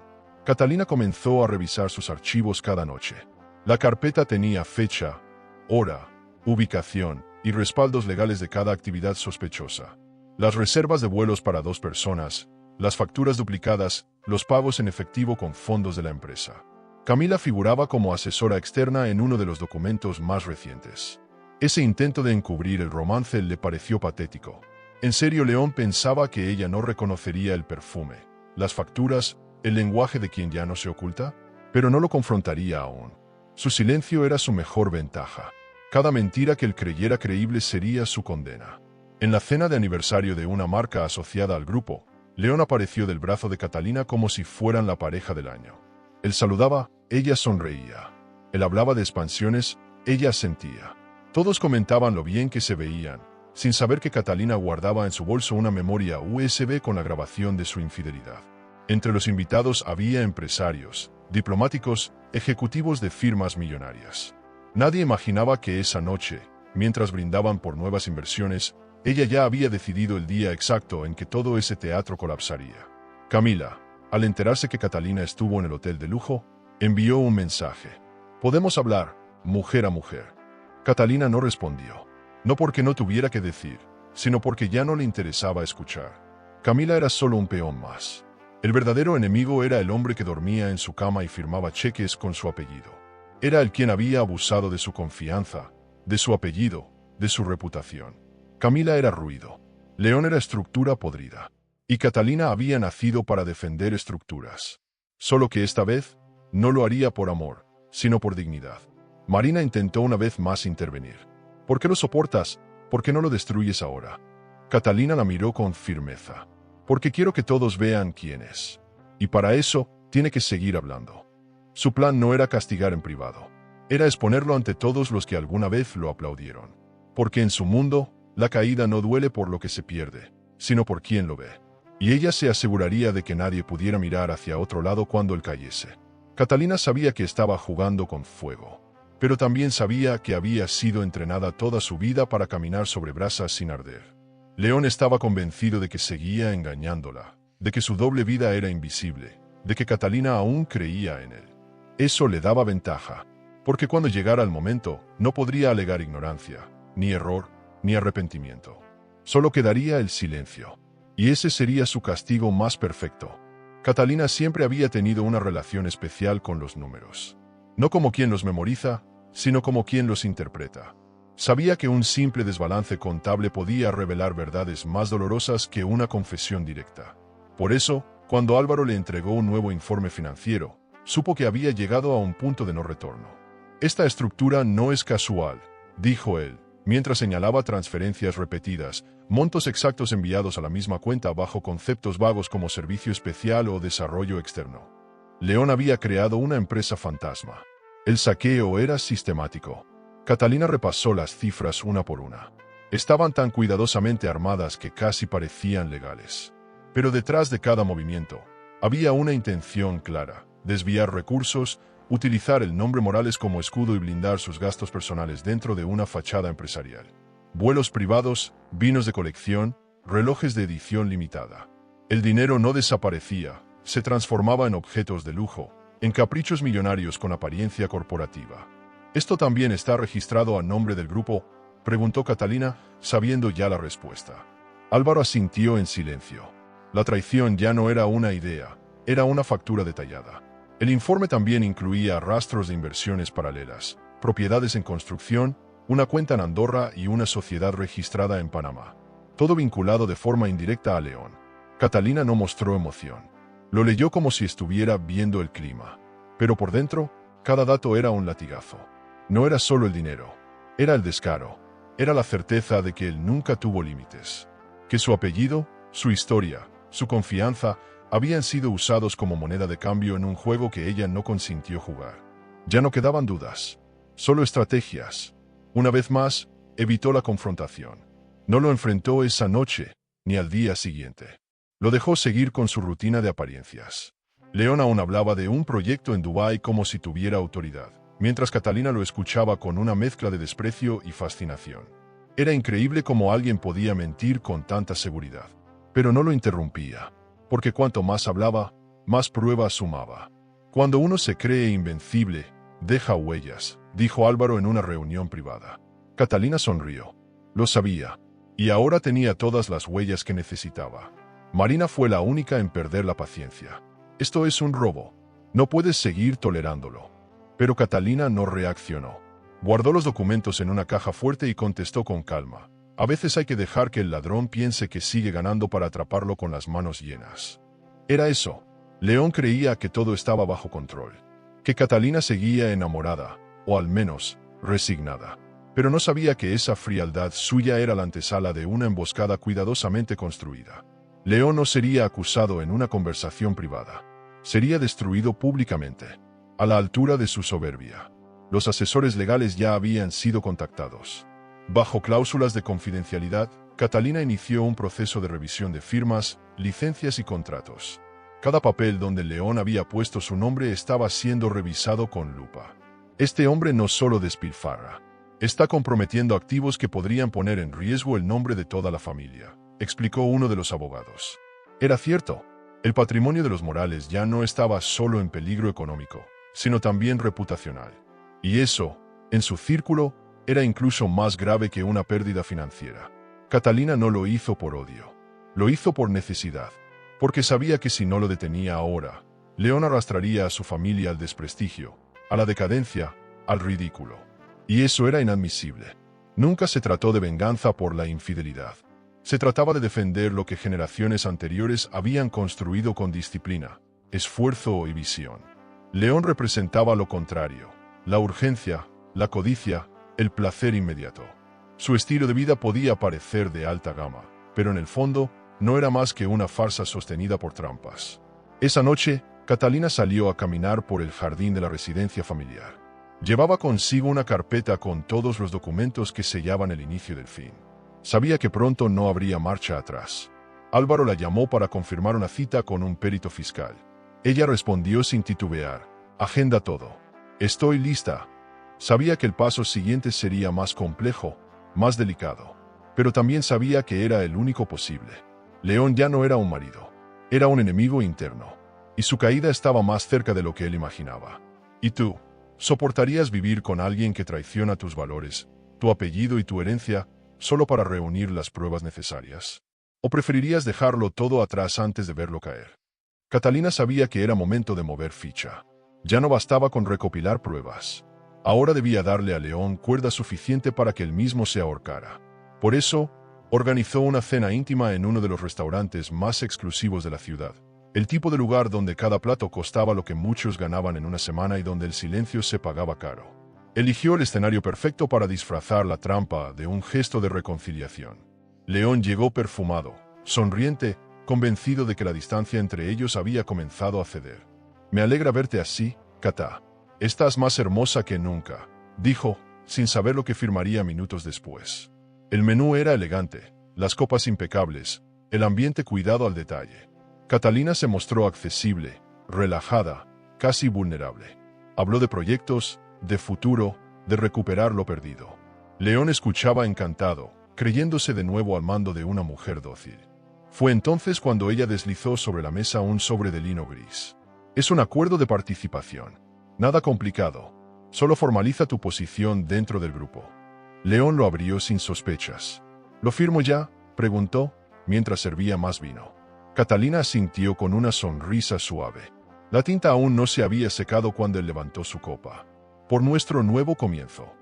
Catalina comenzó a revisar sus archivos cada noche. La carpeta tenía fecha, hora, ubicación y respaldos legales de cada actividad sospechosa. Las reservas de vuelos para 2 personas, las facturas duplicadas, los pagos en efectivo con fondos de la empresa. Camila figuraba como asesora externa en uno de los documentos más recientes. Ese intento de encubrir el romance le pareció patético. En serio, León pensaba que ella no reconocería el perfume, las facturas, el lenguaje de quien ya no se oculta, pero no lo confrontaría aún. Su silencio era su mejor ventaja. Cada mentira que él creyera creíble sería su condena. En la cena de aniversario de una marca asociada al grupo, León apareció del brazo de Catalina como si fueran la pareja del año. Él saludaba, ella sonreía. Él hablaba de expansiones, ella sentía. Todos comentaban lo bien que se veían, sin saber que Catalina guardaba en su bolso una memoria USB con la grabación de su infidelidad. Entre los invitados había empresarios, diplomáticos, ejecutivos de firmas millonarias. Nadie imaginaba que esa noche, mientras brindaban por nuevas inversiones, ella ya había decidido el día exacto en que todo ese teatro colapsaría. Camila, al enterarse que Catalina estuvo en el hotel de lujo, envió un mensaje. «Podemos hablar, mujer a mujer». Catalina no respondió. No porque no tuviera que decir, sino porque ya no le interesaba escuchar. Camila era solo un peón más. El verdadero enemigo era el hombre que dormía en su cama y firmaba cheques con su apellido. Era el quien había abusado de su confianza, de su apellido, de su reputación. Camila era ruido. León era estructura podrida. Y Catalina había nacido para defender estructuras. Solo que esta vez, no lo haría por amor, sino por dignidad. Marina intentó una vez más intervenir. ¿Por qué lo soportas? ¿Por qué no lo destruyes ahora? Catalina la miró con firmeza. Porque quiero que todos vean quién es. Y para eso, tiene que seguir hablando. Su plan no era castigar en privado. Era exponerlo ante todos los que alguna vez lo aplaudieron. Porque en su mundo, la caída no duele por lo que se pierde, sino por quien lo ve. Y ella se aseguraría de que nadie pudiera mirar hacia otro lado cuando él cayese. Catalina sabía que estaba jugando con fuego. Pero también sabía que había sido entrenada toda su vida para caminar sobre brasas sin arder. León estaba convencido de que seguía engañándola, de que su doble vida era invisible, de que Catalina aún creía en él. Eso le daba ventaja, porque cuando llegara el momento, no podría alegar ignorancia, ni error, ni arrepentimiento. Solo quedaría el silencio. Y ese sería su castigo más perfecto. Catalina siempre había tenido una relación especial con los números. No como quien los memoriza, sino como quien los interpreta. Sabía que un simple desbalance contable podía revelar verdades más dolorosas que una confesión directa. Por eso, cuando Álvaro le entregó un nuevo informe financiero, supo que había llegado a un punto de no retorno. Esta estructura no es casual, dijo él, mientras señalaba transferencias repetidas, montos exactos enviados a la misma cuenta bajo conceptos vagos como servicio especial o desarrollo externo. León había creado una empresa fantasma. El saqueo era sistemático. Catalina repasó las cifras una por una. Estaban tan cuidadosamente armadas que casi parecían legales. Pero detrás de cada movimiento, había una intención clara: desviar recursos, utilizar el nombre Morales como escudo y blindar sus gastos personales dentro de una fachada empresarial. Vuelos privados, vinos de colección, relojes de edición limitada. El dinero no desaparecía, se transformaba en objetos de lujo, en caprichos millonarios con apariencia corporativa. ¿Esto también está registrado a nombre del grupo?, preguntó Catalina, sabiendo ya la respuesta. Álvaro asintió en silencio. La traición ya no era una idea, era una factura detallada. El informe también incluía rastros de inversiones paralelas, propiedades en construcción, una cuenta en Andorra y una sociedad registrada en Panamá. Todo vinculado de forma indirecta a León. Catalina no mostró emoción. Lo leyó como si estuviera viendo el clima. Pero por dentro, cada dato era un latigazo. No era solo el dinero, era el descaro, era la certeza de que él nunca tuvo límites. Que su apellido, su historia, su confianza, habían sido usados como moneda de cambio en un juego que ella no consintió jugar. Ya no quedaban dudas, solo estrategias. Una vez más, evitó la confrontación. No lo enfrentó esa noche, ni al día siguiente. Lo dejó seguir con su rutina de apariencias. León aún hablaba de un proyecto en Dubái como si tuviera autoridad, mientras Catalina lo escuchaba con una mezcla de desprecio y fascinación. Era increíble cómo alguien podía mentir con tanta seguridad. Pero no lo interrumpía, porque cuanto más hablaba, más pruebas sumaba. Cuando uno se cree invencible, deja huellas, dijo Álvaro en una reunión privada. Catalina sonrió. Lo sabía, y ahora tenía todas las huellas que necesitaba. Marina fue la única en perder la paciencia. Esto es un robo. No puedes seguir tolerándolo. Pero Catalina no reaccionó. Guardó los documentos en una caja fuerte y contestó con calma. A veces hay que dejar que el ladrón piense que sigue ganando para atraparlo con las manos llenas. Era eso. León creía que todo estaba bajo control. Que Catalina seguía enamorada, o al menos, resignada. Pero no sabía que esa frialdad suya era la antesala de una emboscada cuidadosamente construida. León no sería acusado en una conversación privada. Sería destruido públicamente, a la altura de su soberbia. Los asesores legales ya habían sido contactados. Bajo cláusulas de confidencialidad, Catalina inició un proceso de revisión de firmas, licencias y contratos. Cada papel donde León había puesto su nombre estaba siendo revisado con lupa. Este hombre no solo despilfarra, está comprometiendo activos que podrían poner en riesgo el nombre de toda la familia, explicó uno de los abogados. Era cierto, el patrimonio de los Morales ya no estaba solo en peligro económico, sino también reputacional. Y eso, en su círculo, era incluso más grave que una pérdida financiera. Catalina no lo hizo por odio, lo hizo por necesidad, porque sabía que si no lo detenía ahora, León arrastraría a su familia al desprestigio, a la decadencia, al ridículo. Y eso era inadmisible. Nunca se trató de venganza por la infidelidad. Se trataba de defender lo que generaciones anteriores habían construido con disciplina, esfuerzo y visión. León representaba lo contrario, la urgencia, la codicia, el placer inmediato. Su estilo de vida podía parecer de alta gama, pero en el fondo no era más que una farsa sostenida por trampas. Esa noche, Catalina salió a caminar por el jardín de la residencia familiar. Llevaba consigo una carpeta con todos los documentos que sellaban el inicio del fin. Sabía que pronto no habría marcha atrás. Álvaro la llamó para confirmar una cita con un perito fiscal. Ella respondió sin titubear: «Agenda todo. Estoy lista». Sabía que el paso siguiente sería más complejo, más delicado, pero también sabía que era el único posible. León ya no era un marido, era un enemigo interno, y su caída estaba más cerca de lo que él imaginaba. ¿Y tú? ¿Soportarías vivir con alguien que traiciona tus valores, tu apellido y tu herencia, solo para reunir las pruebas necesarias? ¿O preferirías dejarlo todo atrás antes de verlo caer? Catalina sabía que era momento de mover ficha. Ya no bastaba con recopilar pruebas. Ahora debía darle a León cuerda suficiente para que él mismo se ahorcara. Por eso, organizó una cena íntima en uno de los restaurantes más exclusivos de la ciudad. El tipo de lugar donde cada plato costaba lo que muchos ganaban en una semana y donde el silencio se pagaba caro. Eligió el escenario perfecto para disfrazar la trampa de un gesto de reconciliación. León llegó perfumado, sonriente, convencido de que la distancia entre ellos había comenzado a ceder. «Me alegra verte así, Cata. Estás más hermosa que nunca», dijo, sin saber lo que firmaría minutos después. El menú era elegante, las copas impecables, el ambiente cuidado al detalle. Catalina se mostró accesible, relajada, casi vulnerable. Habló de proyectos, de futuro, de recuperar lo perdido. León escuchaba encantado, creyéndose de nuevo al mando de una mujer dócil. Fue entonces cuando ella deslizó sobre la mesa un sobre de lino gris. «Es un acuerdo de participación. Nada complicado. Solo formaliza tu posición dentro del grupo». León lo abrió sin sospechas. «¿Lo firmo ya?», preguntó, mientras servía más vino. Catalina asintió con una sonrisa suave. La tinta aún no se había secado cuando él levantó su copa. «Por nuestro nuevo comienzo».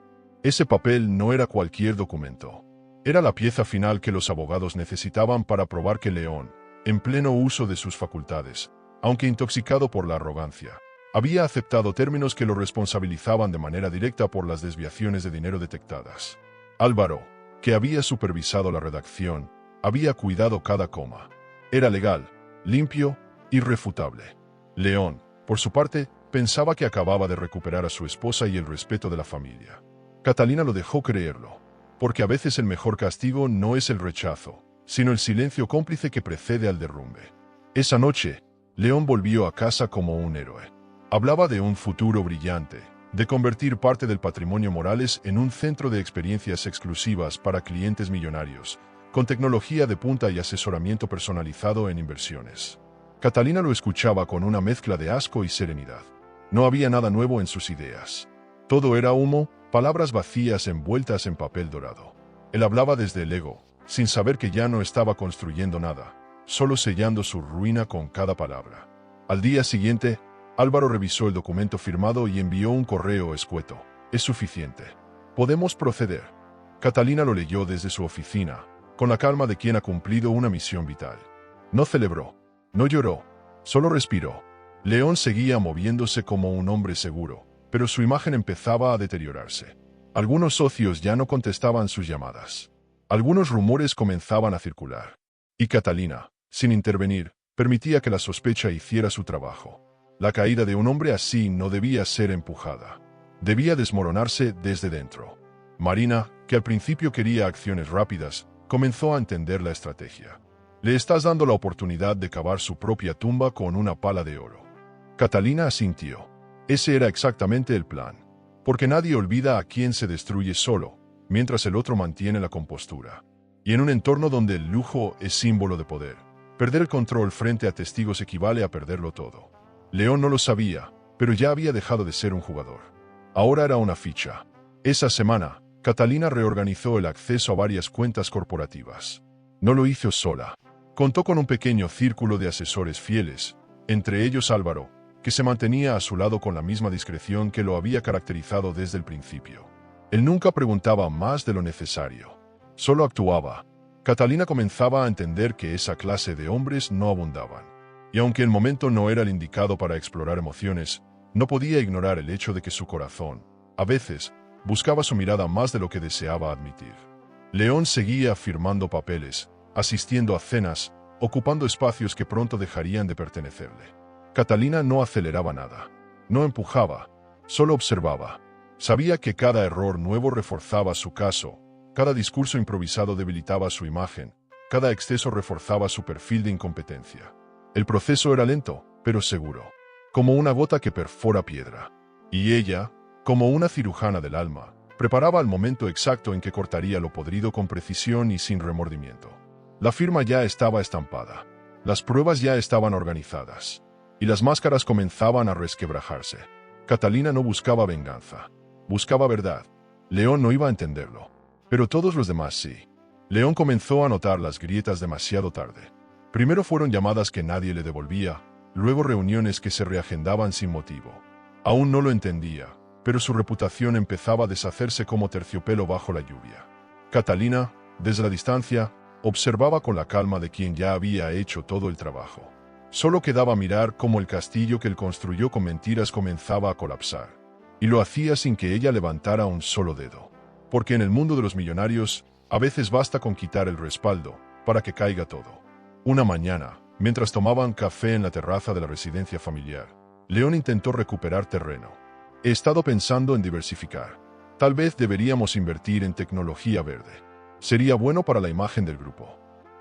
Ese papel no era cualquier documento. Era la pieza final que los abogados necesitaban para probar que León, en pleno uso de sus facultades, aunque intoxicado por la arrogancia, había aceptado términos que lo responsabilizaban de manera directa por las desviaciones de dinero detectadas. Álvaro, que había supervisado la redacción, había cuidado cada coma. Era legal, limpio, irrefutable. León, por su parte, pensaba que acababa de recuperar a su esposa y el respeto de la familia. Catalina lo dejó creerlo, porque a veces el mejor castigo no es el rechazo, sino el silencio cómplice que precede al derrumbe. Esa noche, León volvió a casa como un héroe. Hablaba de un futuro brillante, de convertir parte del patrimonio Morales en un centro de experiencias exclusivas para clientes millonarios, con tecnología de punta y asesoramiento personalizado en inversiones. Catalina lo escuchaba con una mezcla de asco y serenidad. No había nada nuevo en sus ideas. Todo era humo, palabras vacías envueltas en papel dorado. Él hablaba desde el ego, sin saber que ya no estaba construyendo nada, solo sellando su ruina con cada palabra. Al día siguiente, Álvaro revisó el documento firmado y envió un correo escueto. «Es suficiente. Podemos proceder». Catalina lo leyó desde su oficina, con la calma de quien ha cumplido una misión vital. No celebró, no lloró, solo respiró. León seguía moviéndose como un hombre seguro, pero su imagen empezaba a deteriorarse. Algunos socios ya no contestaban sus llamadas. Algunos rumores comenzaban a circular. Y Catalina, sin intervenir, permitía que la sospecha hiciera su trabajo. La caída de un hombre así no debía ser empujada. Debía desmoronarse desde dentro. Marina, que al principio quería acciones rápidas, comenzó a entender la estrategia. Le estás dando la oportunidad de cavar su propia tumba con una pala de oro. Catalina asintió. Ese era exactamente el plan. Porque nadie olvida a quien se destruye solo, mientras el otro mantiene la compostura. Y en un entorno donde el lujo es símbolo de poder, perder el control frente a testigos equivale a perderlo todo. León no lo sabía, pero ya había dejado de ser un jugador. Ahora era una ficha. Esa semana, Catalina reorganizó el acceso a varias cuentas corporativas. No lo hizo sola. Contó con un pequeño círculo de asesores fieles, entre ellos Álvaro, que se mantenía a su lado con la misma discreción que lo había caracterizado desde el principio. Él nunca preguntaba más de lo necesario. Solo actuaba. Catalina comenzaba a entender que esa clase de hombres no abundaban. Y aunque el momento no era el indicado para explorar emociones, no podía ignorar el hecho de que su corazón, a veces, buscaba su mirada más de lo que deseaba admitir. León seguía firmando papeles, asistiendo a cenas, ocupando espacios que pronto dejarían de pertenecerle. Catalina no aceleraba nada. No empujaba, solo observaba. Sabía que cada error nuevo reforzaba su caso, cada discurso improvisado debilitaba su imagen, cada exceso reforzaba su perfil de incompetencia. El proceso era lento, pero seguro, como una gota que perfora piedra. Y ella, como una cirujana del alma, preparaba el momento exacto en que cortaría lo podrido con precisión y sin remordimiento. La firma ya estaba estampada. Las pruebas ya estaban organizadas. Y las máscaras comenzaban a resquebrajarse. Catalina no buscaba venganza. Buscaba verdad. León no iba a entenderlo. Pero todos los demás sí. León comenzó a notar las grietas demasiado tarde. Primero fueron llamadas que nadie le devolvía, luego reuniones que se reagendaban sin motivo. Aún no lo entendía, pero su reputación empezaba a deshacerse como terciopelo bajo la lluvia. Catalina, desde la distancia, observaba con la calma de quien ya había hecho todo el trabajo. Solo quedaba mirar cómo el castillo que él construyó con mentiras comenzaba a colapsar. Y lo hacía sin que ella levantara un solo dedo. Porque en el mundo de los millonarios, a veces basta con quitar el respaldo para que caiga todo. Una mañana, mientras tomaban café en la terraza de la residencia familiar, León intentó recuperar terreno. He estado pensando en diversificar. Tal vez deberíamos invertir en tecnología verde. Sería bueno para la imagen del grupo.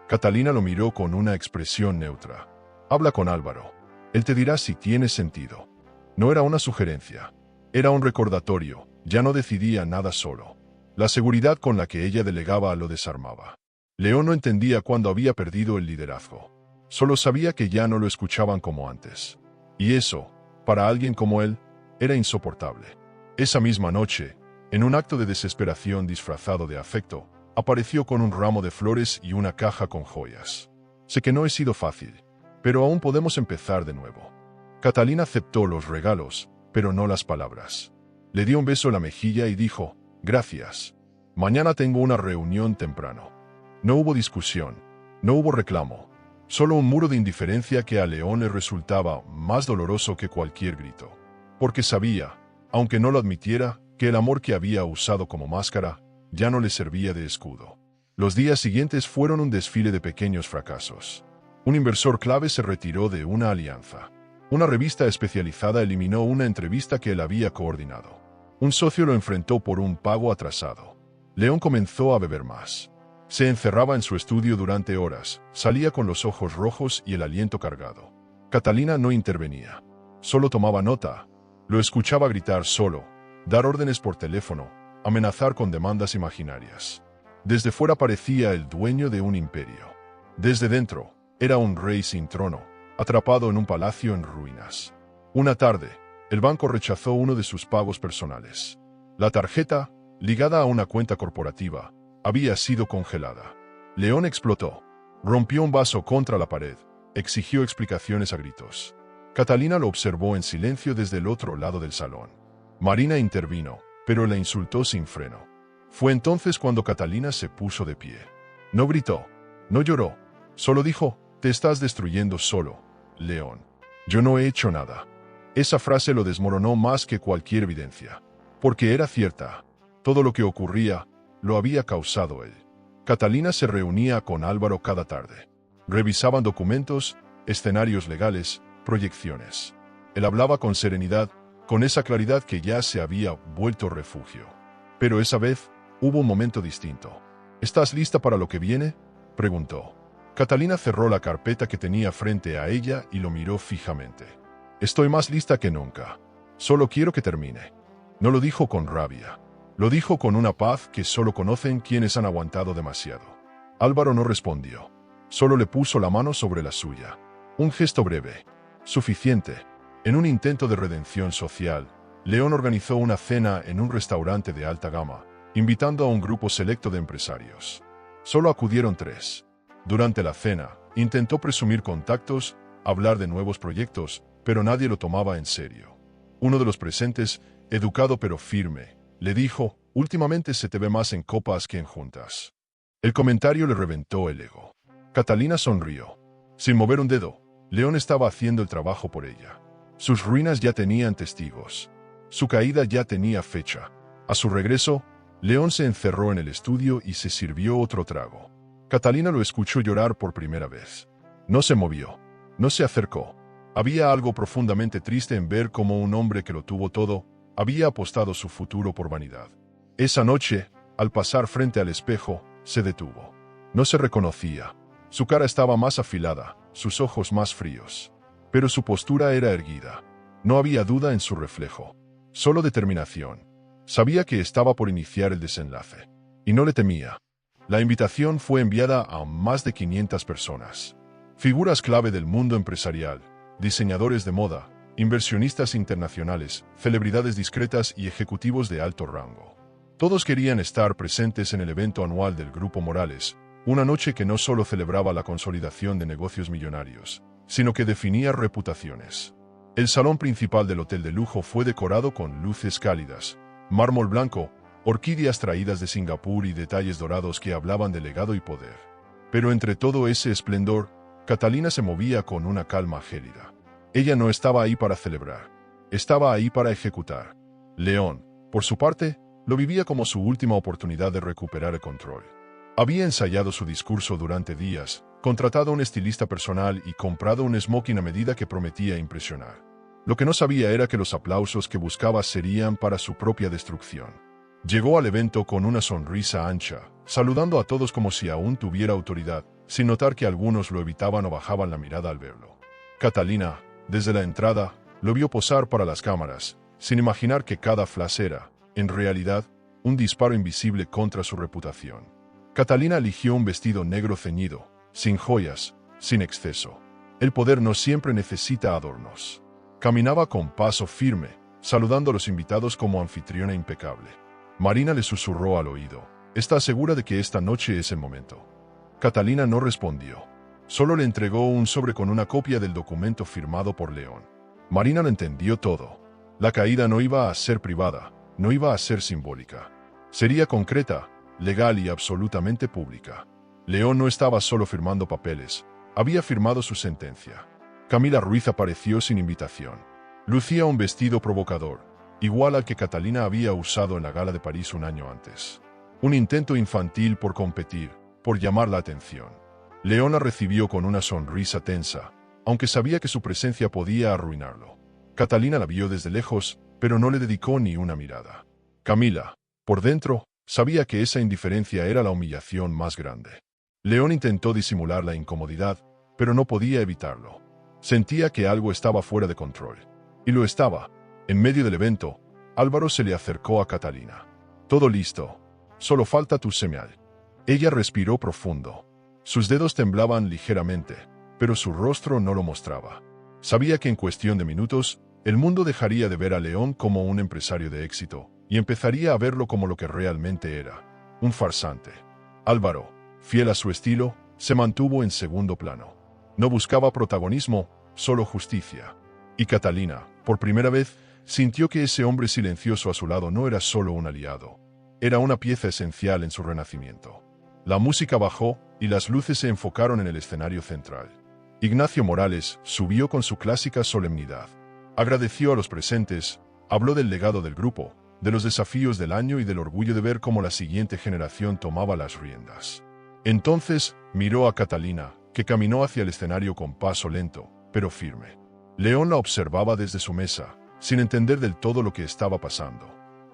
Catalina lo miró con una expresión neutra. Habla con Álvaro. Él te dirá si tiene sentido. No era una sugerencia. Era un recordatorio. Ya no decidía nada solo. La seguridad con la que ella delegaba lo desarmaba. León no entendía cuándo había perdido el liderazgo. Solo sabía que ya no lo escuchaban como antes. Y eso, para alguien como él, era insoportable. Esa misma noche, en un acto de desesperación disfrazado de afecto, apareció con un ramo de flores y una caja con joyas. Sé que no he sido fácil, pero aún podemos empezar de nuevo. Catalina aceptó los regalos, pero no las palabras. Le dio un beso en la mejilla y dijo, gracias. Mañana tengo una reunión temprano. No hubo discusión, no hubo reclamo, solo un muro de indiferencia que a León le resultaba más doloroso que cualquier grito. Porque sabía, aunque no lo admitiera, que el amor que había usado como máscara ya no le servía de escudo. Los días siguientes fueron un desfile de pequeños fracasos. Un inversor clave se retiró de una alianza. Una revista especializada eliminó una entrevista que él había coordinado. Un socio lo enfrentó por un pago atrasado. León comenzó a beber más. Se encerraba en su estudio durante horas, salía con los ojos rojos y el aliento cargado. Catalina no intervenía. Solo tomaba nota. Lo escuchaba gritar solo, dar órdenes por teléfono, amenazar con demandas imaginarias. Desde fuera parecía el dueño de un imperio. Desde dentro, era un rey sin trono, atrapado en un palacio en ruinas. Una tarde, el banco rechazó uno de sus pagos personales. La tarjeta, ligada a una cuenta corporativa, había sido congelada. León explotó. Rompió un vaso contra la pared. Exigió explicaciones a gritos. Catalina lo observó en silencio desde el otro lado del salón. Marina intervino, pero la insultó sin freno. Fue entonces cuando Catalina se puso de pie. No gritó, no lloró, solo dijo, te estás destruyendo solo, León. Yo no he hecho nada. Esa frase lo desmoronó más que cualquier evidencia. Porque era cierta. Todo lo que ocurría, lo había causado él. Catalina se reunía con Álvaro cada tarde. Revisaban documentos, escenarios legales, proyecciones. Él hablaba con serenidad, con esa claridad que ya se había vuelto refugio. Pero esa vez hubo un momento distinto. ¿Estás lista para lo que viene?, preguntó. Catalina cerró la carpeta que tenía frente a ella y lo miró fijamente. Estoy más lista que nunca. Solo quiero que termine. No lo dijo con rabia. Lo dijo con una paz que solo conocen quienes han aguantado demasiado. Álvaro no respondió. Solo le puso la mano sobre la suya. Un gesto breve. Suficiente. En un intento de redención social, León organizó una cena en un restaurante de alta gama, invitando a un grupo selecto de empresarios. Solo acudieron 3. Durante la cena, intentó presumir contactos, hablar de nuevos proyectos, pero nadie lo tomaba en serio. Uno de los presentes, educado pero firme, le dijo: «Últimamente se te ve más en copas que en juntas». El comentario le reventó el ego. Catalina sonrió. Sin mover un dedo, León estaba haciendo el trabajo por ella. Sus ruinas ya tenían testigos. Su caída ya tenía fecha. A su regreso, León se encerró en el estudio y se sirvió otro trago. Catalina lo escuchó llorar por primera vez. No se movió. No se acercó. Había algo profundamente triste en ver cómo un hombre que lo tuvo todo había apostado su futuro por vanidad. Esa noche, al pasar frente al espejo, se detuvo. No se reconocía. Su cara estaba más afilada, sus ojos más fríos. Pero su postura era erguida. No había duda en su reflejo. Solo determinación. Sabía que estaba por iniciar el desenlace. Y no le temía. La invitación fue enviada a más de 500 personas. Figuras clave del mundo empresarial, diseñadores de moda, inversionistas internacionales, celebridades discretas y ejecutivos de alto rango. Todos querían estar presentes en el evento anual del Grupo Morales, una noche que no solo celebraba la consolidación de negocios millonarios, sino que definía reputaciones. El salón principal del hotel de lujo fue decorado con luces cálidas, mármol blanco, orquídeas traídas de Singapur y detalles dorados que hablaban de legado y poder. Pero entre todo ese esplendor, Catalina se movía con una calma gélida. Ella no estaba ahí para celebrar, estaba ahí para ejecutar. León, por su parte, lo vivía como su última oportunidad de recuperar el control. Había ensayado su discurso durante días, contratado un estilista personal y comprado un smoking a medida que prometía impresionar. Lo que no sabía era que los aplausos que buscaba serían para su propia destrucción. Llegó al evento con una sonrisa ancha, saludando a todos como si aún tuviera autoridad, sin notar que algunos lo evitaban o bajaban la mirada al verlo. Catalina, desde la entrada, lo vio posar para las cámaras, sin imaginar que cada flash era, en realidad, un disparo invisible contra su reputación. Catalina eligió un vestido negro ceñido, sin joyas, sin exceso. El poder no siempre necesita adornos. Caminaba con paso firme, saludando a los invitados como anfitriona impecable. Marina le susurró al oído: «¿Estás segura de que esta noche es el momento?». Catalina no respondió. Solo le entregó un sobre con una copia del documento firmado por León. Marina lo entendió todo. La caída no iba a ser privada, no iba a ser simbólica. Sería concreta, legal y absolutamente pública. León no estaba solo firmando papeles, había firmado su sentencia. Camila Ruiz apareció sin invitación. Lucía un vestido provocador, igual al que Catalina había usado en la gala de París un año antes. Un intento infantil por competir, por llamar la atención. León la recibió con una sonrisa tensa, aunque sabía que su presencia podía arruinarlo. Catalina la vio desde lejos, pero no le dedicó ni una mirada. Camila, por dentro, sabía que esa indiferencia era la humillación más grande. León intentó disimular la incomodidad, pero no podía evitarlo. Sentía que algo estaba fuera de control. Y lo estaba. En medio del evento, Álvaro se le acercó a Catalina. «Todo listo. Solo falta tu señal». Ella respiró profundo. Sus dedos temblaban ligeramente, pero su rostro no lo mostraba. Sabía que en cuestión de minutos, el mundo dejaría de ver a León como un empresario de éxito, y empezaría a verlo como lo que realmente era, un farsante. Álvaro, fiel a su estilo, se mantuvo en segundo plano. No buscaba protagonismo, solo justicia. Y Catalina, por primera vez, sintió que ese hombre silencioso a su lado no era solo un aliado. Era una pieza esencial en su renacimiento. La música bajó y las luces se enfocaron en el escenario central. Ignacio Morales subió con su clásica solemnidad. Agradeció a los presentes, habló del legado del grupo, de los desafíos del año y del orgullo de ver cómo la siguiente generación tomaba las riendas. Entonces, miró a Catalina, que caminó hacia el escenario con paso lento, pero firme. León la observaba desde su mesa, sin entender del todo lo que estaba pasando.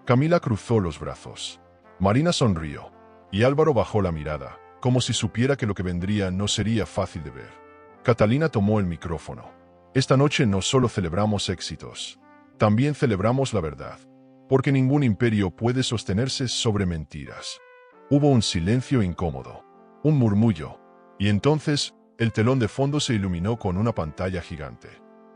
Camila cruzó los brazos. Marina sonrió, y Álvaro bajó la mirada, como si supiera que lo que vendría no sería fácil de ver. Catalina tomó el micrófono. Esta noche no solo celebramos éxitos, también celebramos la verdad, porque ningún imperio puede sostenerse sobre mentiras. Hubo un silencio incómodo, un murmullo, y entonces el telón de fondo se iluminó con una pantalla gigante.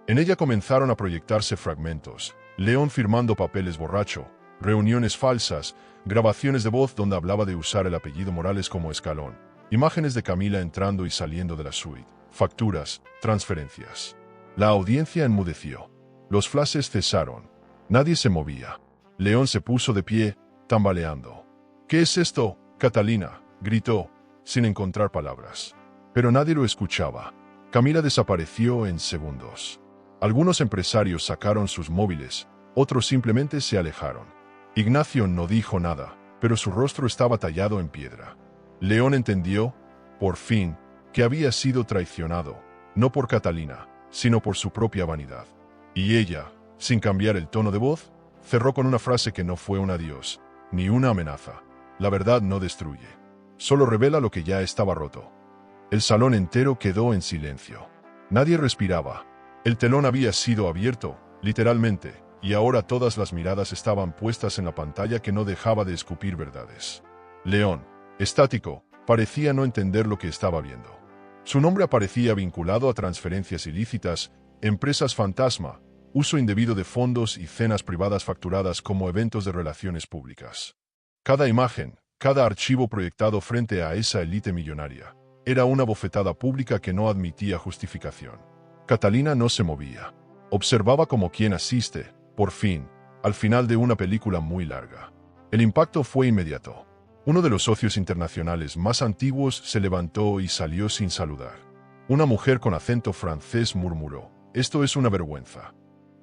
En ella comenzaron a proyectarse fragmentos: León firmando papeles borracho, reuniones falsas, grabaciones de voz donde hablaba de usar el apellido Morales como escalón, imágenes de Camila entrando y saliendo de la suite, facturas, transferencias. La audiencia enmudeció. Los flashes cesaron. Nadie se movía. León se puso de pie, tambaleando. «¿Qué es esto, Catalina?», gritó, sin encontrar palabras. Pero nadie lo escuchaba. Camila desapareció en segundos. Algunos empresarios sacaron sus móviles, otros simplemente se alejaron. Ignacio no dijo nada, pero su rostro estaba tallado en piedra. León entendió, por fin, que había sido traicionado, no por Catalina, sino por su propia vanidad. Y ella, sin cambiar el tono de voz, cerró con una frase que no fue un adiós, ni una amenaza. La verdad no destruye, solo revela lo que ya estaba roto. El salón entero quedó en silencio. Nadie respiraba. El telón había sido abierto, literalmente, y ahora todas las miradas estaban puestas en la pantalla que no dejaba de escupir verdades. León, estático, parecía no entender lo que estaba viendo. Su nombre aparecía vinculado a transferencias ilícitas, empresas fantasma, uso indebido de fondos y cenas privadas facturadas como eventos de relaciones públicas. Cada imagen, cada archivo proyectado frente a esa élite millonaria, era una bofetada pública que no admitía justificación. Catalina no se movía. Observaba como quien asiste, por fin, al final de una película muy larga. El impacto fue inmediato. Uno de los socios internacionales más antiguos se levantó y salió sin saludar. Una mujer con acento francés murmuró: «Esto es una vergüenza».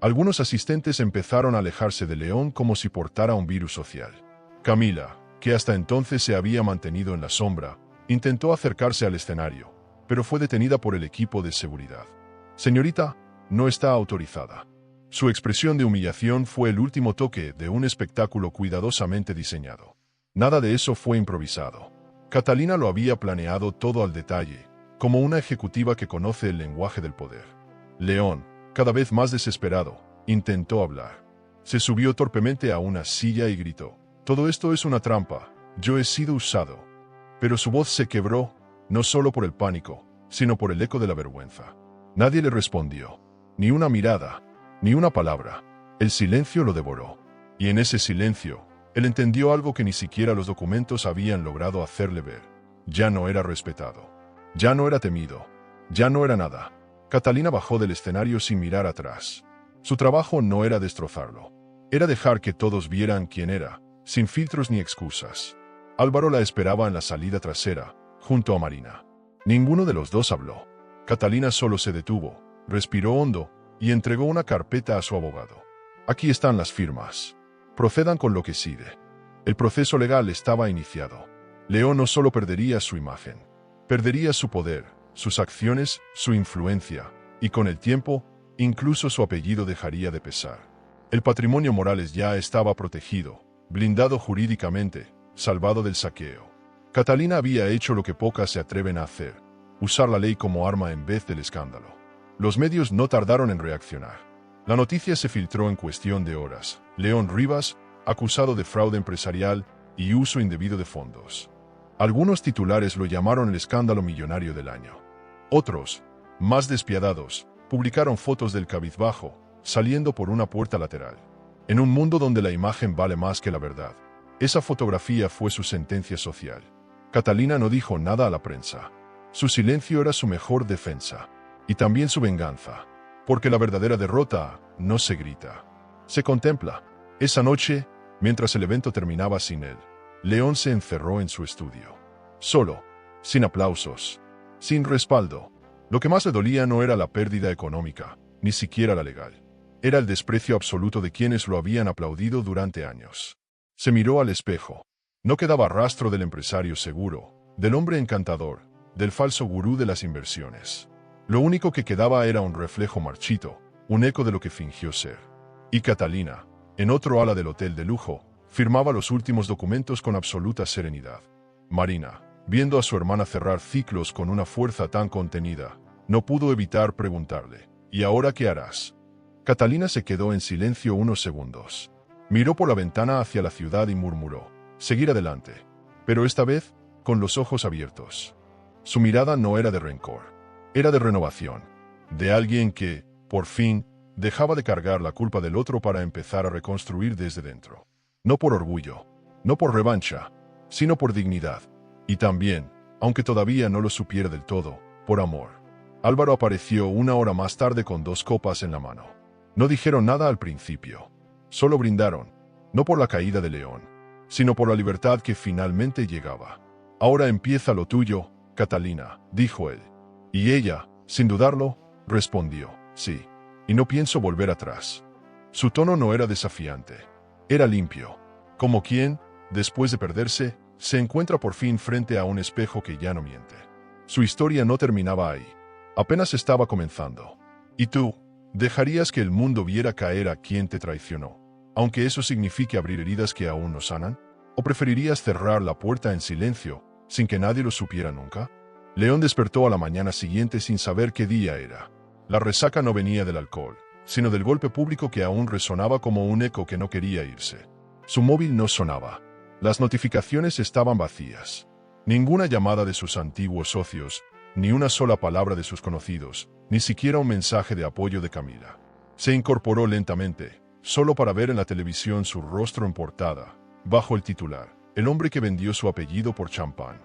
Algunos asistentes empezaron a alejarse de León como si portara un virus social. Camila, que hasta entonces se había mantenido en la sombra, intentó acercarse al escenario, pero fue detenida por el equipo de seguridad. «Señorita, no está autorizada». Su expresión de humillación fue el último toque de un espectáculo cuidadosamente diseñado. Nada de eso fue improvisado. Catalina lo había planeado todo al detalle, como una ejecutiva que conoce el lenguaje del poder. León, cada vez más desesperado, intentó hablar. Se subió torpemente a una silla y gritó: «Todo esto es una trampa, yo he sido usado». Pero su voz se quebró, no solo por el pánico, sino por el eco de la vergüenza. Nadie le respondió. Ni una mirada, ni una palabra. El silencio lo devoró. Y en ese silencio, él entendió algo que ni siquiera los documentos habían logrado hacerle ver. Ya no era respetado. Ya no era temido. Ya no era nada. Catalina bajó del escenario sin mirar atrás. Su trabajo no era destrozarlo. Era dejar que todos vieran quién era, sin filtros ni excusas. Álvaro la esperaba en la salida trasera, junto a Marina. Ninguno de los dos habló. Catalina solo se detuvo, respiró hondo y entregó una carpeta a su abogado. «Aquí están las firmas. Procedan con lo que sigue». El proceso legal estaba iniciado. León no solo perdería su imagen, perdería su poder, sus acciones, su influencia, y con el tiempo, incluso su apellido dejaría de pesar. El patrimonio Morales ya estaba protegido, blindado jurídicamente, salvado del saqueo. Catalina había hecho lo que pocas se atreven a hacer: usar la ley como arma en vez del escándalo. Los medios no tardaron en reaccionar. La noticia se filtró en cuestión de horas. León Rivas, acusado de fraude empresarial y uso indebido de fondos. Algunos titulares lo llamaron el escándalo millonario del año. Otros, más despiadados, publicaron fotos del cabizbajo, saliendo por una puerta lateral. En un mundo donde la imagen vale más que la verdad, esa fotografía fue su sentencia social. Catalina no dijo nada a la prensa. Su silencio era su mejor defensa. Y también su venganza. Porque la verdadera derrota no se grita, se contempla. Esa noche, mientras el evento terminaba sin él, León se encerró en su estudio. Solo, sin aplausos, sin respaldo. Lo que más le dolía no era la pérdida económica, ni siquiera la legal. Era el desprecio absoluto de quienes lo habían aplaudido durante años. Se miró al espejo. No quedaba rastro del empresario seguro, del hombre encantador, del falso gurú de las inversiones. Lo único que quedaba era un reflejo marchito, un eco de lo que fingió ser. Y Catalina, en otro ala del hotel de lujo, firmaba los últimos documentos con absoluta serenidad. Marina, viendo a su hermana cerrar ciclos con una fuerza tan contenida, no pudo evitar preguntarle, ¿y ahora qué harás? Catalina se quedó en silencio unos segundos. Miró por la ventana hacia la ciudad y murmuró, seguir adelante. Pero esta vez, con los ojos abiertos. Su mirada no era de rencor, era de renovación, de alguien que, por fin, dejaba de cargar la culpa del otro para empezar a reconstruir desde dentro. No por orgullo, no por revancha, sino por dignidad. Y también, aunque todavía no lo supiera del todo, por amor. Álvaro apareció una hora más tarde con 2 copas en la mano. No dijeron nada al principio. Solo brindaron, no por la caída de León, sino por la libertad que finalmente llegaba. Ahora empieza lo tuyo, Catalina, dijo él. Y ella, sin dudarlo, respondió, sí. Y no pienso volver atrás. Su tono no era desafiante. Era limpio. Como quien, después de perderse, se encuentra por fin frente a un espejo que ya no miente. Su historia no terminaba ahí. Apenas estaba comenzando. ¿Y tú? ¿Dejarías que el mundo viera caer a quien te traicionó, aunque eso signifique abrir heridas que aún no sanan? ¿O preferirías cerrar la puerta en silencio, sin que nadie lo supiera nunca? León despertó a la mañana siguiente sin saber qué día era. La resaca no venía del alcohol, sino del golpe público que aún resonaba como un eco que no quería irse. Su móvil no sonaba. Las notificaciones estaban vacías. Ninguna llamada de sus antiguos socios, ni una sola palabra de sus conocidos, ni siquiera un mensaje de apoyo de Camila. Se incorporó lentamente, solo para ver en la televisión su rostro en portada, bajo el titular, el hombre que vendió su apellido por champán.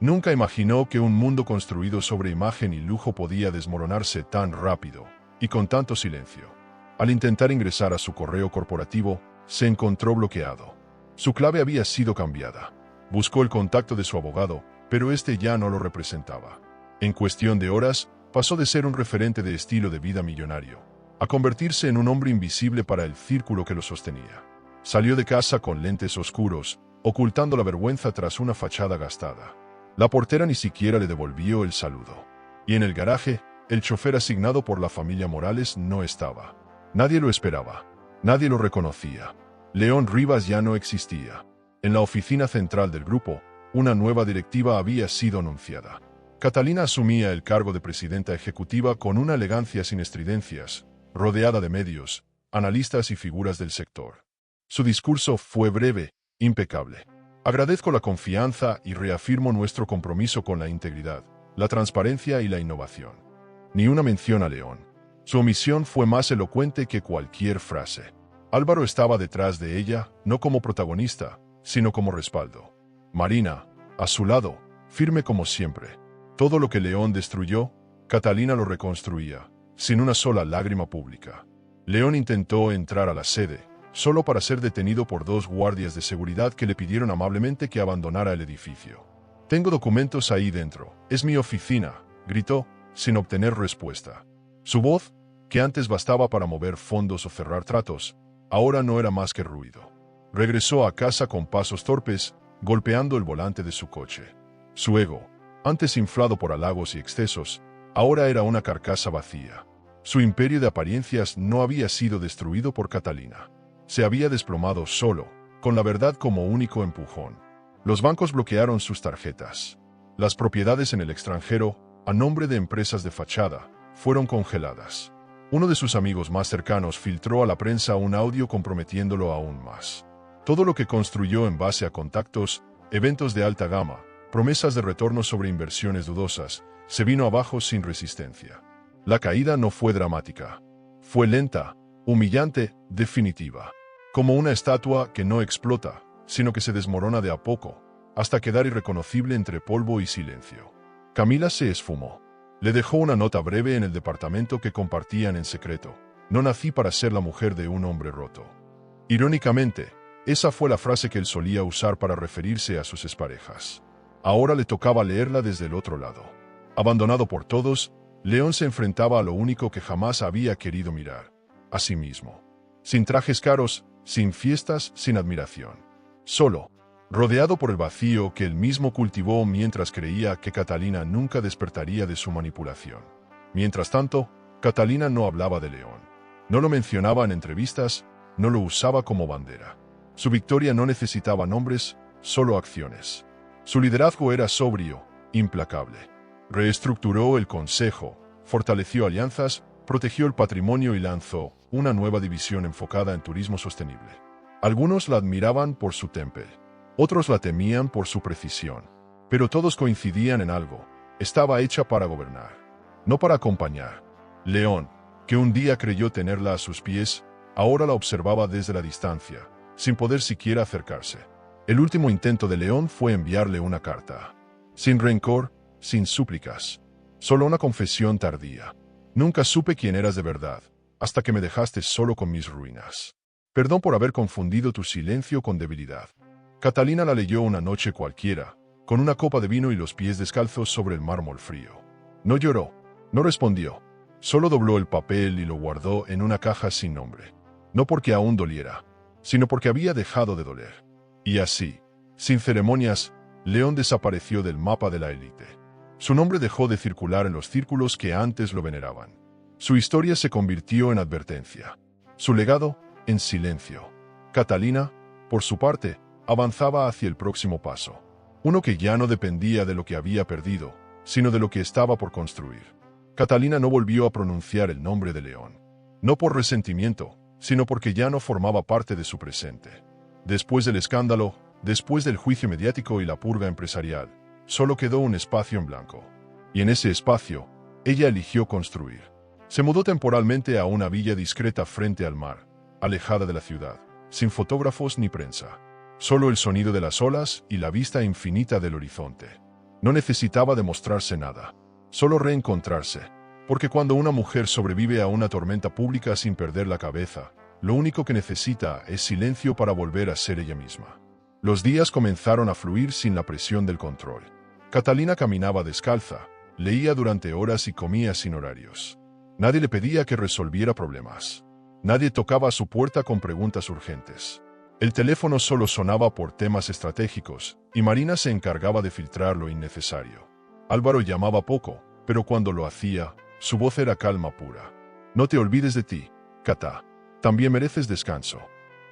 Nunca imaginó que un mundo construido sobre imagen y lujo podía desmoronarse tan rápido, y con tanto silencio. Al intentar ingresar a su correo corporativo, se encontró bloqueado. Su clave había sido cambiada. Buscó el contacto de su abogado, pero este ya no lo representaba. En cuestión de horas, pasó de ser un referente de estilo de vida millonario, a convertirse en un hombre invisible para el círculo que lo sostenía. Salió de casa con lentes oscuros, ocultando la vergüenza tras una fachada gastada. La portera ni siquiera le devolvió el saludo. Y en el garaje, el chofer asignado por la familia Morales no estaba. Nadie lo esperaba. Nadie lo reconocía. León Rivas ya no existía. En la oficina central del grupo, una nueva directiva había sido anunciada. Catalina asumía el cargo de presidenta ejecutiva con una elegancia sin estridencias, rodeada de medios, analistas y figuras del sector. Su discurso fue breve, impecable. Agradezco la confianza y reafirmo nuestro compromiso con la integridad, la transparencia y la innovación. Ni una mención a León. Su omisión fue más elocuente que cualquier frase. Álvaro estaba detrás de ella, no como protagonista, sino como respaldo. Marina, a su lado, firme como siempre. Todo lo que León destruyó, Catalina lo reconstruía, sin una sola lágrima pública. León intentó entrar a la sede, solo para ser detenido por 2 guardias de seguridad que le pidieron amablemente que abandonara el edificio. «Tengo documentos ahí dentro, es mi oficina», gritó, sin obtener respuesta. Su voz, que antes bastaba para mover fondos o cerrar tratos, ahora no era más que ruido. Regresó a casa con pasos torpes, golpeando el volante de su coche. Su ego, antes inflado por halagos y excesos, ahora era una carcasa vacía. Su imperio de apariencias no había sido destruido por Catalina. Se había desplomado solo, con la verdad como único empujón. Los bancos bloquearon sus tarjetas. Las propiedades en el extranjero, a nombre de empresas de fachada, fueron congeladas. Uno de sus amigos más cercanos filtró a la prensa un audio comprometiéndolo aún más. Todo lo que construyó en base a contactos, eventos de alta gama, promesas de retorno sobre inversiones dudosas, se vino abajo sin resistencia. La caída no fue dramática. Fue lenta, humillante, definitiva. Como una estatua que no explota, sino que se desmorona de a poco, hasta quedar irreconocible entre polvo y silencio. Camila se esfumó. Le dejó una nota breve en el departamento que compartían en secreto. No nací para ser la mujer de un hombre roto. Irónicamente, esa fue la frase que él solía usar para referirse a sus exparejas. Ahora le tocaba leerla desde el otro lado. Abandonado por todos, León se enfrentaba a lo único que jamás había querido mirar, a sí mismo. Sin trajes caros, sin fiestas, sin admiración. Solo, rodeado por el vacío que él mismo cultivó mientras creía que Catalina nunca despertaría de su manipulación. Mientras tanto, Catalina no hablaba de León. No lo mencionaba en entrevistas, no lo usaba como bandera. Su victoria no necesitaba nombres, solo acciones. Su liderazgo era sobrio, implacable. Reestructuró el consejo, fortaleció alianzas, protegió el patrimonio y lanzó una nueva división enfocada en turismo sostenible. Algunos la admiraban por su temple, otros la temían por su precisión, pero todos coincidían en algo: estaba hecha para gobernar, no para acompañar. León, que un día creyó tenerla a sus pies, ahora la observaba desde la distancia, sin poder siquiera acercarse. El último intento de León fue enviarle una carta. Sin rencor, sin súplicas. Solo una confesión tardía. Nunca supe quién eras de verdad, hasta que me dejaste solo con mis ruinas. Perdón por haber confundido tu silencio con debilidad. Catalina la leyó una noche cualquiera, con una copa de vino y los pies descalzos sobre el mármol frío. No lloró, no respondió. Solo dobló el papel y lo guardó en una caja sin nombre. No porque aún doliera, sino porque había dejado de doler. Y así, sin ceremonias, León desapareció del mapa de la élite. Su nombre dejó de circular en los círculos que antes lo veneraban. Su historia se convirtió en advertencia. Su legado, en silencio. Catalina, por su parte, avanzaba hacia el próximo paso. Uno que ya no dependía de lo que había perdido, sino de lo que estaba por construir. Catalina no volvió a pronunciar el nombre de León. No por resentimiento, sino porque ya no formaba parte de su presente. Después del escándalo, después del juicio mediático y la purga empresarial, solo quedó un espacio en blanco. Y en ese espacio, ella eligió construir. Se mudó temporalmente a una villa discreta frente al mar, alejada de la ciudad, sin fotógrafos ni prensa. Solo el sonido de las olas y la vista infinita del horizonte. No necesitaba demostrarse nada, solo reencontrarse, porque cuando una mujer sobrevive a una tormenta pública sin perder la cabeza, lo único que necesita es silencio para volver a ser ella misma. Los días comenzaron a fluir sin la presión del control. Catalina caminaba descalza, leía durante horas y comía sin horarios. Nadie le pedía que resolviera problemas. Nadie tocaba a su puerta con preguntas urgentes. El teléfono solo sonaba por temas estratégicos, y Marina se encargaba de filtrar lo innecesario. Álvaro llamaba poco, pero cuando lo hacía, su voz era calma pura. No te olvides de ti, Cata. También mereces descanso.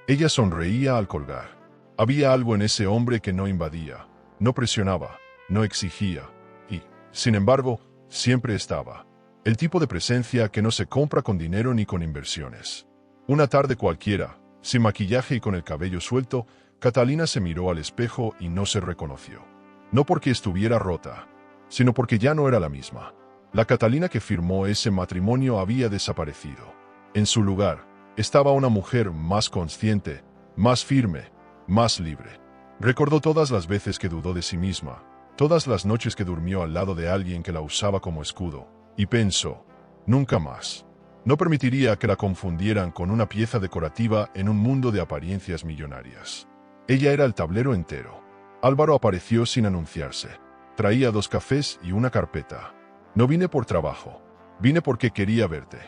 Ella sonreía al colgar. Había algo en ese hombre que no invadía, no presionaba, no exigía, y, sin embargo, siempre estaba. El tipo de presencia que no se compra con dinero ni con inversiones. Una tarde cualquiera, sin maquillaje y con el cabello suelto, Catalina se miró al espejo y no se reconoció. No porque estuviera rota, sino porque ya no era la misma. La Catalina que firmó ese matrimonio había desaparecido. En su lugar, estaba una mujer más consciente, más firme, más libre. Recordó todas las veces que dudó de sí misma, todas las noches que durmió al lado de alguien que la usaba como escudo, y pensó, nunca más. No permitiría que la confundieran con una pieza decorativa en un mundo de apariencias millonarias. Ella era el tablero entero. Álvaro apareció sin anunciarse. Traía 2 cafés y una carpeta. No vine por trabajo. Vine porque quería verte.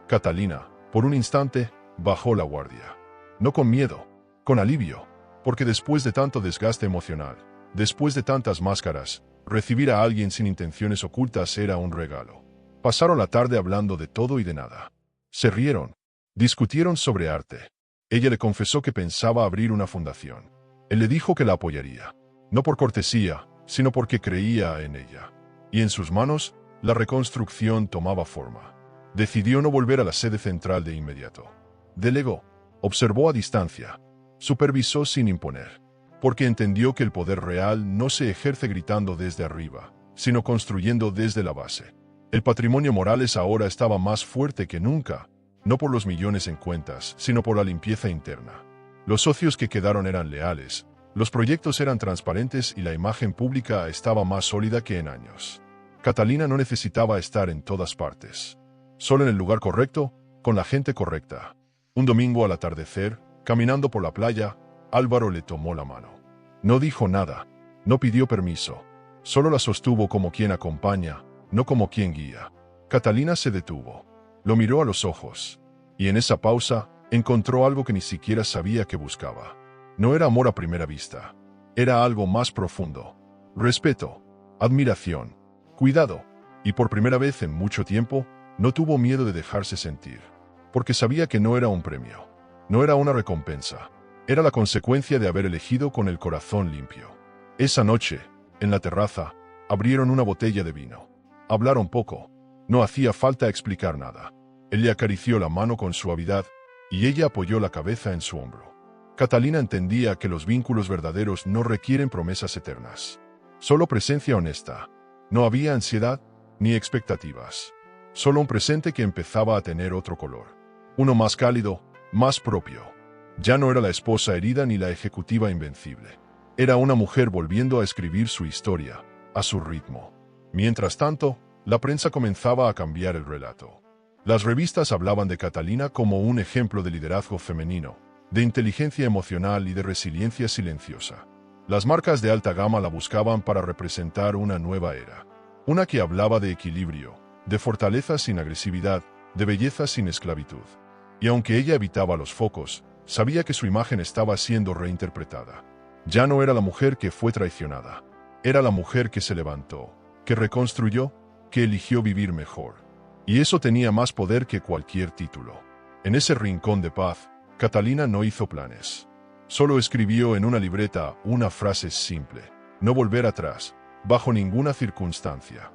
Catalina, por un instante, bajó la guardia. No con miedo, con alivio, porque después de tanto desgaste emocional, después de tantas máscaras, recibir a alguien sin intenciones ocultas era un regalo. Pasaron la tarde hablando de todo y de nada. Se rieron, discutieron sobre arte. Ella le confesó que pensaba abrir una fundación. Él le dijo que la apoyaría, no por cortesía, sino porque creía en ella. Y en sus manos, la reconstrucción tomaba forma. Decidió no volver a la sede central de inmediato. Delegó, observó a distancia, supervisó sin imponer, porque entendió que el poder real no se ejerce gritando desde arriba, sino construyendo desde la base. El patrimonio Morales ahora estaba más fuerte que nunca, no por los millones en cuentas, sino por la limpieza interna. Los socios que quedaron eran leales, los proyectos eran transparentes y la imagen pública estaba más sólida que en años. Catalina no necesitaba estar en todas partes. Solo en el lugar correcto, con la gente correcta. Un domingo al atardecer, caminando por la playa, Álvaro le tomó la mano. No dijo nada, no pidió permiso, solo la sostuvo como quien acompaña, no como quien guía. Catalina se detuvo, lo miró a los ojos, y en esa pausa, encontró algo que ni siquiera sabía que buscaba. No era amor a primera vista, era algo más profundo. Respeto, admiración, cuidado, y por primera vez en mucho tiempo, no tuvo miedo de dejarse sentir. porque sabía que no era un premio, no era una recompensa, era la consecuencia de haber elegido con el corazón limpio. Esa noche, en la terraza, abrieron una botella de vino. Hablaron poco, no hacía falta explicar nada. Él le acarició la mano con suavidad y ella apoyó la cabeza en su hombro. Catalina entendía que los vínculos verdaderos no requieren promesas eternas, solo presencia honesta. No había ansiedad ni expectativas, solo un presente que empezaba a tener otro color, uno más cálido, más propio. Ya no era la esposa herida ni la ejecutiva invencible. Era una mujer volviendo a escribir su historia, a su ritmo. Mientras tanto, la prensa comenzaba a cambiar el relato. Las revistas hablaban de Catalina como un ejemplo de liderazgo femenino, de inteligencia emocional y de resiliencia silenciosa. Las marcas de alta gama la buscaban para representar una nueva era. Una que hablaba de equilibrio, de fortaleza sin agresividad, de belleza sin esclavitud. Y aunque ella evitaba los focos, sabía que su imagen estaba siendo reinterpretada. Ya no era la mujer que fue traicionada. Era la mujer que se levantó, que reconstruyó, que eligió vivir mejor. Y eso tenía más poder que cualquier título. En ese rincón de paz, Catalina no hizo planes. Solo escribió en una libreta una frase simple: no volver atrás, bajo ninguna circunstancia.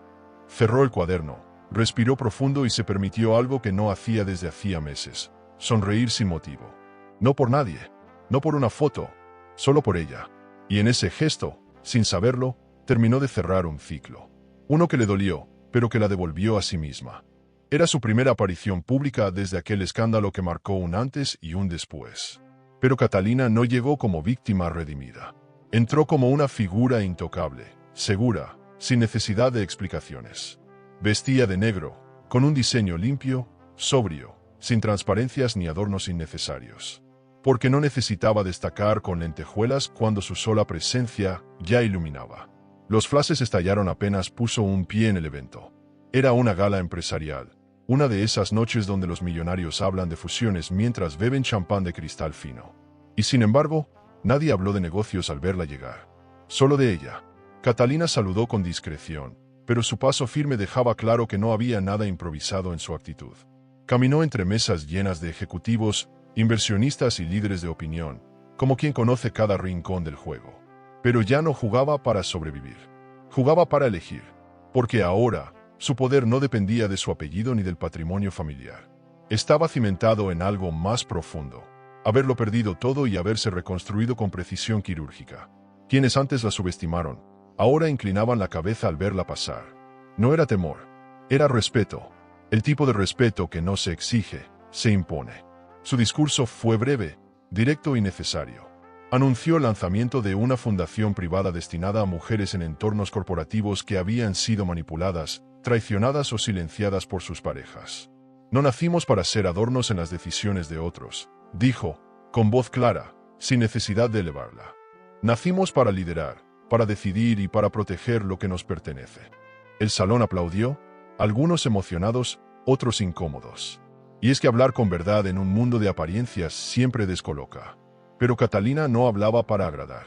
Cerró el cuaderno, respiró profundo y se permitió algo que no hacía desde hacía meses: sonreír sin motivo. No por nadie, no por una foto, solo por ella. Y en ese gesto, sin saberlo, terminó de cerrar un ciclo. Uno que le dolió, pero que la devolvió a sí misma. Era su primera aparición pública desde aquel escándalo que marcó un antes y un después. Pero Catalina no llegó como víctima redimida. Entró como una figura intocable, segura, sin necesidad de explicaciones. Vestía de negro, con un diseño limpio, sobrio, sin transparencias ni adornos innecesarios. Porque no necesitaba destacar con lentejuelas cuando su sola presencia ya iluminaba. Los flashes estallaron apenas puso un pie en el evento. Era una gala empresarial, una de esas noches donde los millonarios hablan de fusiones mientras beben champán de cristal fino. Y sin embargo, nadie habló de negocios al verla llegar. Solo de ella. Catalina saludó con discreción, pero su paso firme dejaba claro que no había nada improvisado en su actitud. Caminó entre mesas llenas de ejecutivos, inversionistas y líderes de opinión, como quien conoce cada rincón del juego. Pero ya no jugaba para sobrevivir. Jugaba para elegir. Porque ahora, su poder no dependía de su apellido ni del patrimonio familiar. Estaba cimentado en algo más profundo: haberlo perdido todo y haberse reconstruido con precisión quirúrgica. Quienes antes la subestimaron, ahora inclinaban la cabeza al verla pasar. No era temor, era respeto. El tipo de respeto que no se exige, se impone. Su discurso fue breve, directo y necesario. Anunció el lanzamiento de una fundación privada destinada a mujeres en entornos corporativos que habían sido manipuladas, traicionadas o silenciadas por sus parejas. No nacimos para ser adornos en las decisiones de otros, dijo, con voz clara, sin necesidad de elevarla. Nacimos para liderar, para decidir y para proteger lo que nos pertenece. El salón aplaudió, algunos emocionados, otros incómodos. Y es que hablar con verdad en un mundo de apariencias siempre descoloca. Pero Catalina no hablaba para agradar.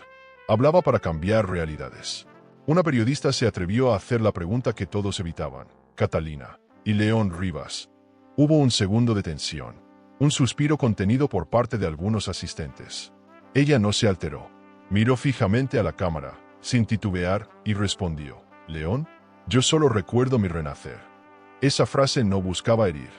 Hablaba para cambiar realidades. Una periodista se atrevió a hacer la pregunta que todos evitaban: Catalina y León Rivas. Hubo un segundo de tensión, un suspiro contenido por parte de algunos asistentes. Ella no se alteró. Miró fijamente a la cámara, sin titubear, y respondió: León, yo solo recuerdo mi renacer. Esa frase no buscaba herir.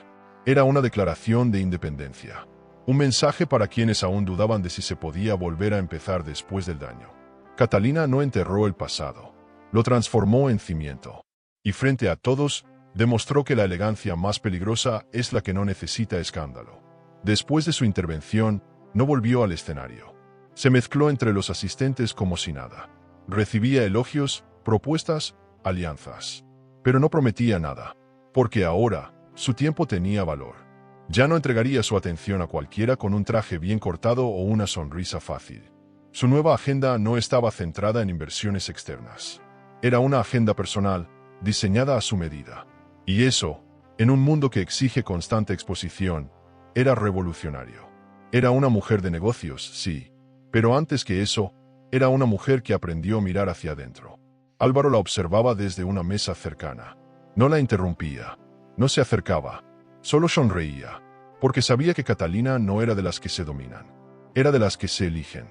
Era una declaración de independencia. Un mensaje para quienes aún dudaban de si se podía volver a empezar después del daño. Catalina no enterró el pasado. Lo transformó en cimiento. Y frente a todos, demostró que la elegancia más peligrosa es la que no necesita escándalo. Después de su intervención, no volvió al escenario. Se mezcló entre los asistentes como si nada. Recibía elogios, propuestas, alianzas. Pero no prometía nada. Porque ahora, su tiempo tenía valor. Ya no entregaría su atención a cualquiera con un traje bien cortado o una sonrisa fácil. Su nueva agenda no estaba centrada en inversiones externas. Era una agenda personal, diseñada a su medida. Y eso, en un mundo que exige constante exposición, era revolucionario. Era una mujer de negocios, sí. Pero antes que eso, era una mujer que aprendió a mirar hacia adentro. Álvaro la observaba desde una mesa cercana. No la interrumpía. No se acercaba. Solo sonreía. porque sabía que Catalina no era de las que se dominan, era de las que se eligen.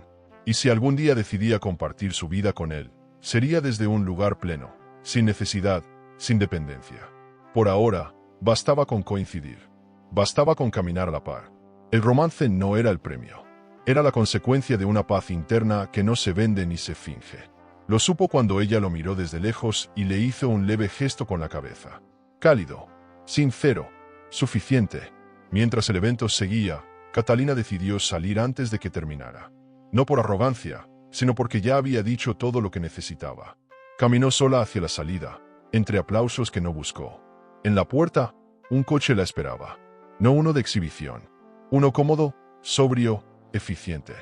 Y si algún día decidía compartir su vida con él, sería desde un lugar pleno, sin necesidad, sin dependencia. Por ahora, bastaba con coincidir. Bastaba con caminar a la par. El romance no era el premio. Era la consecuencia de una paz interna que no se vende ni se finge. Lo supo cuando ella lo miró desde lejos y le hizo un leve gesto con la cabeza. Cálido, sincero, suficiente. Mientras el evento seguía, Catalina decidió salir antes de que terminara. No por arrogancia, sino porque ya había dicho todo lo que necesitaba. Caminó sola hacia la salida, entre aplausos que no buscó. En la puerta, un coche la esperaba. No uno de exhibición. Uno cómodo, sobrio, eficiente.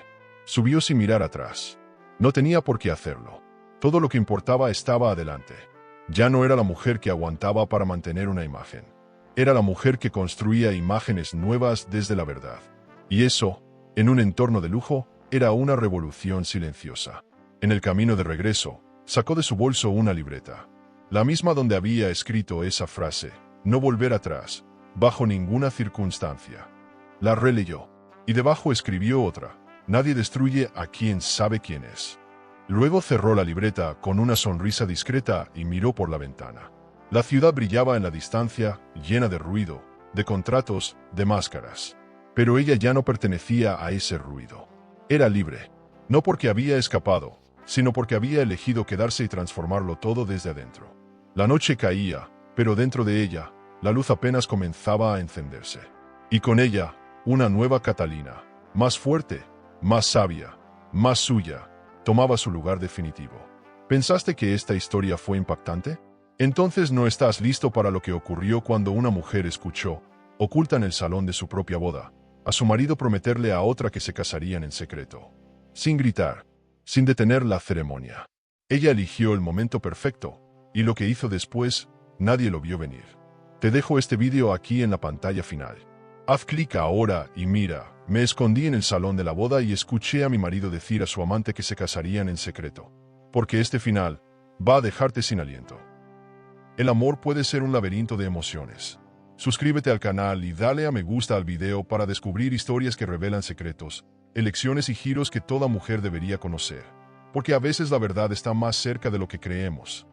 Subió sin mirar atrás. No tenía por qué hacerlo. Todo lo que importaba estaba adelante. Ya no era la mujer que aguantaba para mantener una imagen. Era la mujer que construía imágenes nuevas desde la verdad. Y eso, en un entorno de lujo, era una revolución silenciosa. En el camino de regreso, sacó de su bolso una libreta. La misma donde había escrito esa frase, no volver atrás, bajo ninguna circunstancia. La releyó, y debajo escribió otra, nadie destruye a quien sabe quién es. Luego cerró la libreta con una sonrisa discreta y miró por la ventana. La ciudad brillaba en la distancia, llena de ruido, de contratos, de máscaras. Pero ella ya no pertenecía a ese ruido. Era libre, no porque había escapado, sino porque había elegido quedarse y transformarlo todo desde adentro. La noche caía, pero dentro de ella, la luz apenas comenzaba a encenderse. Y con ella, una nueva Catalina, más fuerte, más sabia, más suya, tomaba su lugar definitivo. ¿Pensaste que esta historia fue impactante? Entonces no estás listo para lo que ocurrió cuando una mujer escuchó, oculta en el salón de su propia boda, a su marido prometerle a otra que se casarían en secreto. Sin gritar, sin detener la ceremonia. Ella eligió el momento perfecto, y lo que hizo después, nadie lo vio venir. Te dejo este vídeo aquí en la pantalla final. Haz clic ahora y mira, me escondí en el salón de la boda y escuché a mi marido decir a su amante que se casarían en secreto. Porque este final va a dejarte sin aliento. El amor puede ser un laberinto de emociones. Suscríbete al canal y dale a me gusta al video para descubrir historias que revelan secretos, elecciones y giros que toda mujer debería conocer. Porque a veces la verdad está más cerca de lo que creemos.